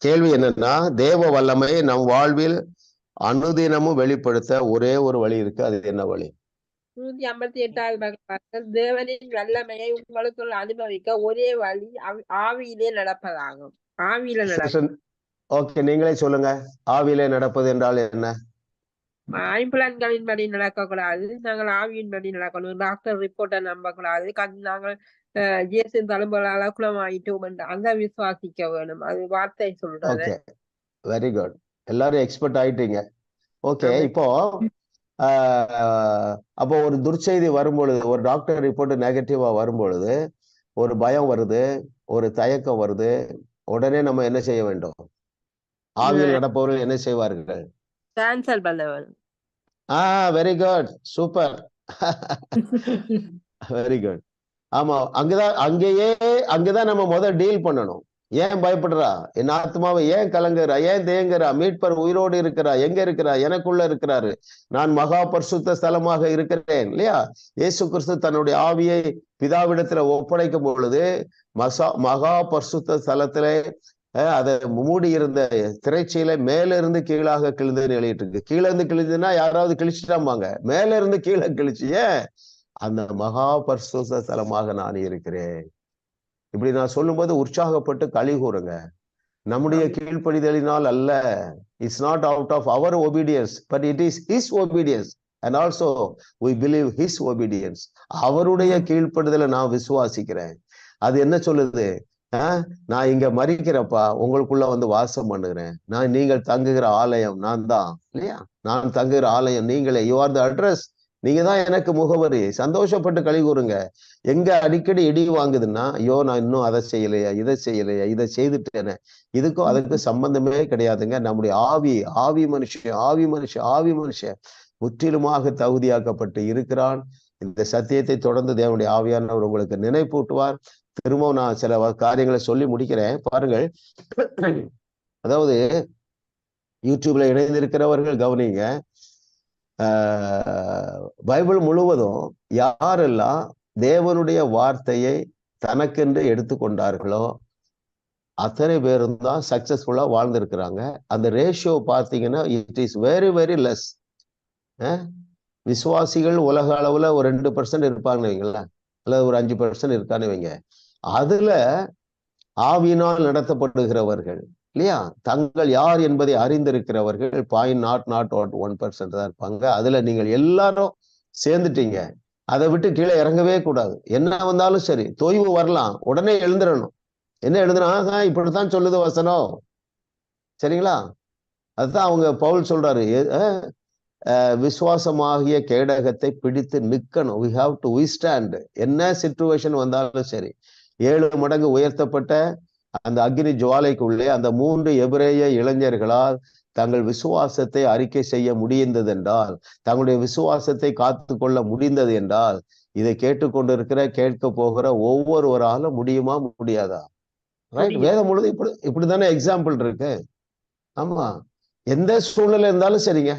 கேள்வி என்னன்னா, தேவ வல்லமை நம் வாழ்வில் அனுதினமும் வெளிப்படுத்த ஒரே ஒரு வழி இருக்கு. அது என்ன வழி? 158வது பக்கம். தேவனின் வல்லமையை உங்களுக்குள் அனுபவிக்க ஒரே வழி ஆவியிலே நடப்பதாகும். ஆவியில நடப்பது. ஓகே, நீங்களே சொல்லுங்க. ஆவியிலே நடப்பது என்றால் என்ன? ஐம்புலன்களின் படி நடக்கக்கூடாது, நாங்கள் ஆவியின் படி நடக்கணும். டாக்டர் ரிப்போர்ட்டை நம்ப கூடாது. நாங்கள் இயேசு தழும்பலால குணமாயிட்டோம் என்று அங்க விசுவாசிக்க வேணும். அது வார்த்தை சொல்றது. Very good. எல்லாரும் எக்ஸ்பர்ட் ஆயிட்டீங்க. ஓகே, இப்போ அப்போ ஒரு துர்ச்செய்தி வரும்பொழுது, ஒரு டாக்டர் ரிப்போர்ட் நெகட்டிவா வரும்பொழுது ஒரு பயம் வருது, ஒரு தயக்கம் வருது. உடனே நம்ம என்ன செய்ய வேண்டும்? ஆவியில் நடப்பவர்கள் என்ன செய்வார்கள்? கேன்சல் பண்ண வேணும். Very good, super, very good. ஆமா, அங்கதான் நம்ம முதல் டீல் பண்ணணும். ஏன் பயப்படுறா? என் ஆத்மாவை ஏன் கலங்குறா? ஏன் தேங்குறா? மீட்பர் உயிரோடு இருக்கிறா. எங்க இருக்கிறா? எனக்குள்ள இருக்கிறாரு. நான் மகா பரிசுத்த ஸ்தலமாக இருக்கிறேன் இல்லையா? இயேசு கிறிஸ்து தன்னுடைய ஆவியை பிதாவிடத்துல ஒப்படைக்கும் பொழுது மகா பரிசுத்த ஸ்தலத்திலே அதை மூடி இருந்த திரைச்சீலை மேல இருந்து கீழாக கிழிந்துன்னு எழுதிட்டு இருக்கு. கீழே இருந்து கிழிஞ்சுன்னா யாராவது கிழிச்சிட்டாமாங்க, மேல இருந்து கீழே கிழிச்சு. ஏன்? அந்த மகா பரிசுத்த ஸ்தலமாக நான் இருக்கிறேன். இப்படி நான் சொல்லும்போது உற்சாகப்பட்டு களி கூறுங்க. நம்முடைய கீழ்ப்படிதலினால் அல்ல. It's not out of our obedience, but it is his obedience and also we believe his obedience. அவருடைய கீழ்ப்படிதலை நான் விசுவாசிக்கிறேன். அது என்ன சொல்லுது? நான் இங்க மறிக்கிறப்பா, உங்களுக்குள்ள வந்து வாசம் பண்ணுகிறேன். நீங்கள் தங்குகிற ஆலயம் நான் தான் இல்லையா? நான் தங்குகிற ஆலயம் நீங்களே. You are the address. நீங்க தான் எனக்கு முகவரி. சந்தோஷப்பட்டு களி கூறுங்க. எங்க அடிக்கடி இடி வாங்குதுன்னா, ஐயோ நான் இன்னும் அதை செய்யலையா, இதை செய்யலையா, இதை செய்துட்டேனே. இதுக்கும் அதுக்கு சம்பந்தமே கிடையாதுங்க. நம்முடைய ஆவி மனுஷன் முற்றிலுமாக தகுதியாக்கப்பட்டு இருக்கிறான். இந்த சத்தியத்தை தொடர்ந்து தேவனுடைய ஆவியானவர் உங்களுக்கு நினைப்பூட்டுவார். திரும்பவும் நான் சில காரியங்களை சொல்லி முடிக்கிறேன். பாருங்கள், அதாவது யூடியூப்ல இணைந்திருக்கிறவர்கள் கவனிங்க. பைபிள் முழுவதும் யாரெல்லாம் தேவனுடைய வார்த்தையை தனக்கென்று எடுத்துக்கொண்டார்களோ அத்தனை பேரும் தான் சக்சஸ்ஃபுல்லா வாழ்ந்திருக்கிறாங்க. அந்த ரேஷியோ பார்த்தீங்கன்னா it is very very less. விசுவாசிகள் உலக அளவுல ஒரு 2% இருப்பாங்கன்னு வைங்களேன், அல்லது ஒரு 5% இருக்கான்னு வைங்க. அதுல ஆவியினால் நடத்தப்படுகிறவர்கள் இல்லையா, தங்கள் யார் என்பதை அறிந்திருக்கிறவர்கள் 0.1% தான் இருப்பாங்க. அதுல நீங்கள் எல்லாரும் சேர்ந்துட்டீங்க. அதை விட்டு கீழே இறங்கவே கூடாது. என்ன வந்தாலும் சரி, தொய்வு வரலாம், உடனே எழுந்துடணும். என்ன எழுதுனா, இப்படித்தான் சொல்லுது வசனம், சரிங்களா? அதுதான் அவங்க பவுல் சொல்றாரு, விசுவாசமாகிய கேடகத்தை பிடித்து நிக்கணும். we have to withstand. என்ன சிச்சுவேஷன் வந்தாலும் சரி, 7 மடங்கு உயர்த்தப்பட்ட அந்த அக்னி ஜுவாலைக்குள்ளே அந்த 3 எபிரேய இளைஞர்களால் தங்கள் விசுவாசத்தை அறிக்கை செய்ய முடிந்தது என்றால், தங்களுடைய விசுவாசத்தை காத்து கொள்ள முடிந்தது என்றால், இதை கேட்டுக்கொண்டிருக்கிற கேட்க போகிற ஒவ்வொருவராலும் முடியுமா முடியாதா? ரைட்? வேதம் முழுது இப்படிதானே எக்ஸாம்பிள் இருக்கு. ஆமா, எந்த சூழ்நிலை இருந்தாலும் சரிங்க.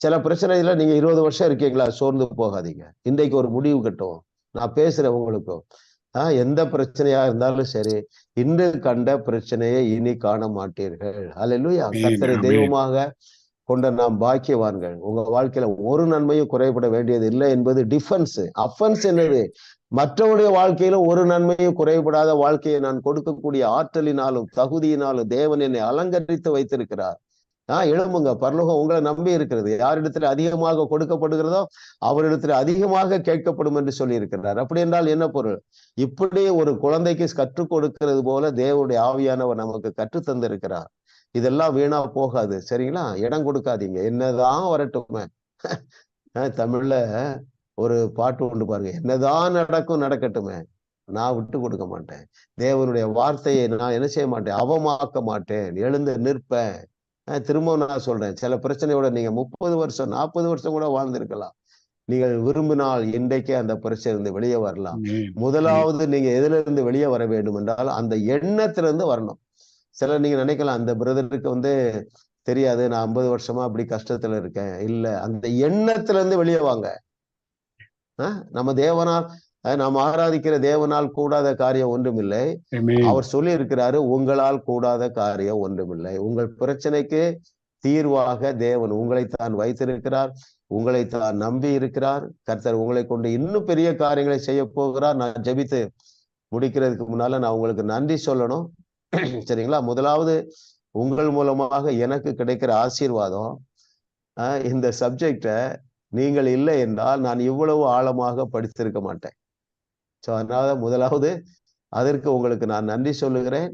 சில பிரச்சனைல நீங்க 20 வருஷம் இருக்கீங்களா, சோர்ந்து போகாதீங்க. இன்றைக்கு ஒரு முடிவு கட்டும். நான் பேசுறேன் உங்களுக்கும். எந்த பிரச்சனையா இருந்தாலும் சரி, இன்று கண்ட பிரச்சனையை இனி காண மாட்டீர்கள். அல்லேலூயா. கர்த்தரை தெய்வமாக கொண்ட நாம் பாக்கியவான்கள். உங்க வாழ்க்கையில ஒரு நன்மையும் குறைபட வேண்டியது இல்லை என்பது டிஃபென்ஸ். அஃபென்ஸ் என்னது? மற்றவருடைய வாழ்க்கையிலும் ஒரு நன்மையும் குறைபடாத வாழ்க்கையை நான் கொடுக்கக்கூடிய ஆற்றலினாலும் தகுதியினாலும் தேவன் என்னை அலங்கரித்து வைத்திருக்கிறார். எழும்புங்க, பரலோகம் உங்களை நம்பி இருக்கிறது. யாரிடத்துல அதிகமாக கொடுக்கப்படுகிறதோ அவரிடத்துல அதிகமாக கேட்கப்படும் என்று சொல்லி இருக்கிறார். அப்படி என்றால் என்ன பொருள்? இப்படி ஒரு குழந்தைக்கு கற்றுக் கொடுக்கிறது போல தேவனுடைய ஆவியானவர் நமக்கு கற்று தந்திருக்கிறார். இதெல்லாம் வீணா போகாது, சரிங்களா? இடம் கொடுக்காதீங்க, என்னதான் வரட்டுமே. தமிழ்ல ஒரு பாட்டு உண்டு பாருங்க, என்னதான் நடக்கும் நடக்கட்டுமே, நான் விட்டு கொடுக்க மாட்டேன். தேவனுடைய வார்த்தையை நான் என்ன செய்ய மாட்டேன், அவமாக்க மாட்டேன், எழுந்து நிற்பேன். திரும்பவும் நான் சொல்றேன், சில பிரச்சனையோட நீங்க 30 வருஷம் 40 வருஷம் கூட வாழ்ந்திருக்கலாம். நீங்கள் விரும்பினால் இன்றைக்கே அந்த பிரச்சனை வெளியே வரலாம். முதலாவது நீங்க எதுல இருந்து வெளியே வர வேண்டும் என்றால் அந்த எண்ணத்திலிருந்து வரணும். சிலர் நீங்க நினைக்கலாம், அந்த பிரதருக்கு தெரியாது, நான் 50 வருஷமா அப்படி கஷ்டத்துல இருக்கேன். இல்ல, அந்த எண்ணத்துல இருந்து வெளியே வாங்க. நம்ம தேவனால், நாம் ஆராதிக்கிற தேவனால் கூடாத காரியம் ஒன்றுமில்லை. அவர் சொல்லி இருக்கிறாரு, உங்களால் கூடாத காரியம் ஒன்றுமில்லை. உங்கள் பிரச்சனைக்கு தீர்வாக தேவன் உங்களைத்தான் வைத்திருக்கிறார், உங்களைத்தான் நம்பி இருக்கிறார். கர்த்தர் உங்களை கொண்டு இன்னும் பெரிய காரியங்களை செய்ய போகிறார். நான் ஜெபித்து முடிக்கிறதுக்கு முன்னால நான் உங்களுக்கு நன்றி சொல்லணும், சரிங்களா? முதலாவது, உங்கள் மூலமாக எனக்கு கிடைக்கிற ஆசீர்வாதம். இந்த சப்ஜெக்ட நீங்கள் இல்லை என்றால் நான் இவ்வளவு ஆழமாக படித்திருக்க மாட்டேன். ஸோ அதனால முதலாவது அதற்கு உங்களுக்கு நான் நன்றி சொல்லுகிறேன்.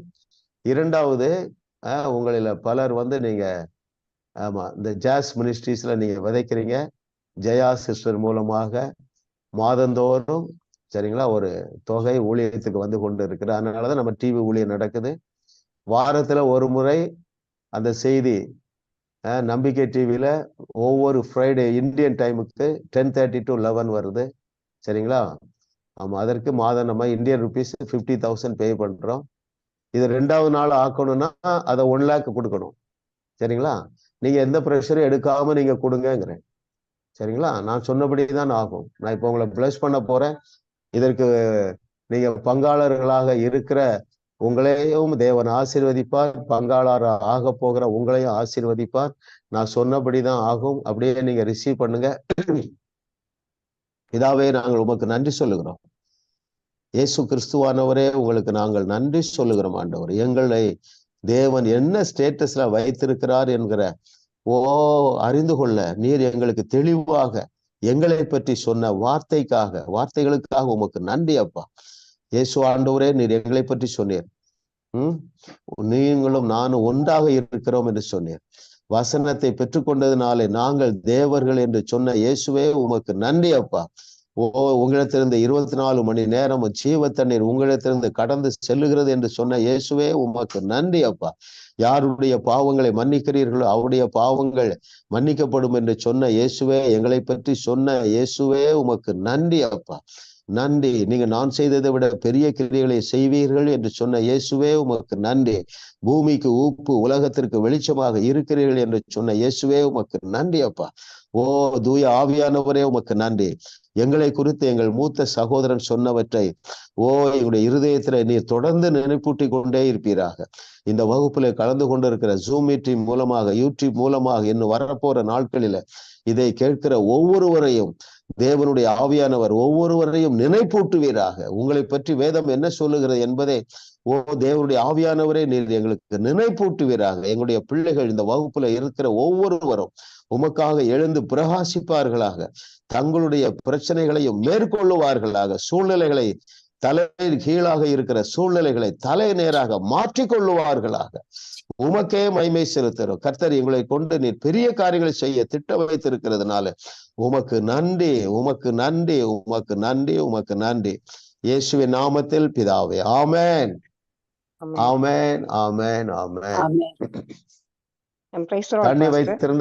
இரண்டாவது, உங்களில் பலர் நீங்க இந்த ஜாஸ் மினிஸ்ட்ரீஸ்ல நீங்க விதைக்கிறீங்க. ஜெயா சிஸ்டர் மூலமாக மாதந்தோறும், சரிங்களா, ஒரு தொகை ஊழியத்துக்கு வந்து கொண்டு இருக்கிற. அதனாலதான் நம்ம டிவி ஊழியம் நடக்குது. வாரத்துல ஒரு முறை அந்த செய்தி நம்பிக்கை டிவியில ஒவ்வொரு ஃப்ரைடே இந்தியன் டைமுக்கு 10:30 to 11 வருது, சரிங்களா? ஆமா, அதற்கு மாதம் நம்ம இந்தியன் ருபீஸ் 50,000 பே பண்றோம். இது 2வது நாள் ஆக்கணும்னா அதை 1 lakh கொடுக்கணும், சரிங்களா? நீங்க எந்த ப்ரெஷரும் எடுக்காம நீங்க கொடுங்கிறேன், சரிங்களா? நான் சொன்னபடிதான் ஆகும். நான் இப்போ உங்களை பிளஸ் பண்ண போறேன். இதற்கு நீங்க பங்காளர்களாக இருக்கிற உங்களையும் தேவன் ஆசீர்வதிப்பார், பங்காளராக ஆக போகிற உங்களையும் ஆசீர்வதிப்பார். நான் சொன்னபடிதான் ஆகும். அப்படியே நீங்க ரிசீவ் பண்ணுங்க. இதாவே நாங்கள் உமக்கு நன்றி சொல்லுகிறோம். இயேசு கிறிஸ்துவானவரே, உங்களுக்கு நாங்கள் நன்றி சொல்லுகிறோம். ஆண்டவர், எங்களை தேவன் என்ன ஸ்டேட்டஸ்ல வைத்திருக்கிறார் என்கிற அறிந்து கொள்ள நீர் எங்களுக்கு தெளிவாக எங்களை பற்றி சொன்ன வார்த்தைகளுக்காக உமக்கு நன்றி அப்பா. இயேசு ஆண்டவரே, நீர் எங்களை பற்றி சொன்னீர், நீங்களும் நானும் ஒன்றாக இருக்கிறோம் என்று சொன்னீர். வசனத்தை பெற்றுக்கொண்டதுனாலே நாங்கள் தேவர்கள் என்று சொன்ன இயேசுவே உமக்கு நன்றி அப்பா. உங்களிடத்திலிருந்து 24 மணி நேரம் ஜீவ தண்ணீர் உங்களிடத்திலிருந்து கடந்து செல்லுகிறது என்று சொன்ன இயேசுவே உமக்கு நன்றி அப்பா. யாருடைய பாவங்களை மன்னிக்கிறீர்களோ அவருடைய பாவங்கள் மன்னிக்கப்படும் என்று சொன்ன இயேசுவே, எங்களை பற்றி சொன்ன இயேசுவே உமக்கு நன்றி அப்பா. நன்றி. நீங்க நான் செய்ததை விட பெரிய கிரியைகளை செய்வீர்கள் என்று சொன்ன இயேசுவே உமக்கு நன்றி. பூமிக்கு உப்பு, உலகத்திற்கு வெளிச்சமாக இருக்கிறீர்கள் என்று சொன்ன இயேசுவே உமக்கு நன்றி அப்பா. ஓ தூய ஆவியானவரே உமக்கு நன்றி. எங்களை குறித்து எங்கள் மூத்த சகோதரன் சொன்னவற்றை எங்களுடைய இருதயத்துல நீர் தொடர்ந்து நினைப்பூட்டி கொண்டே இருப்பீராக. இந்த வகுப்புல கலந்து கொண்டிருக்கிற ஜூம் மீட்டிங் மூலமாக, யூடியூப் மூலமாக, இன்னும் வரப்போற நாட்களில இதை கேட்கிற ஒவ்வொருவரையும் தேவனுடைய ஆவியானவர் ஒவ்வொருவரையும் நினைப்பூட்டுவீராக. உங்களை பற்றி வேதம் என்ன சொல்லுகிறது என்பதை தேவனுடைய ஆவியானவரே நீர் எங்களுக்கு நினைப்பூட்டுவீராக. எங்களுடைய பிள்ளைகள் இந்த வகுப்புல இருக்கிற ஒவ்வொருவரும் உமக்காக எழுந்து பிரகாசிப்பார்களாக. தங்களுடைய பிரச்சனைகளையும் மேற்கொள்ளுவார்களாக. சூழ்நிலைகளை தலை கீழாக இருக்கிற சூழ்நிலைகளை தலை நேராக மாற்றிக்கொள்ளுவார்களாக. உமக்கே மகிமை செலுத்துறோம் கர்த்தர். எங்களை கொண்டு நீர் பெரிய காரியங்களை செய்ய திட்ட வைத்திருக்கிறதுனால உமக்கு நன்றி, உமக்கு நன்றி, உமக்கு நன்றி, உமக்கு நன்றி. இயேசுவின் நாமத்தில் பிதாவே, ஆமென், ஆமென், ஆமென், ஆமென். Praise the Lord, கண்ணை Pastor. வைத்திருந்த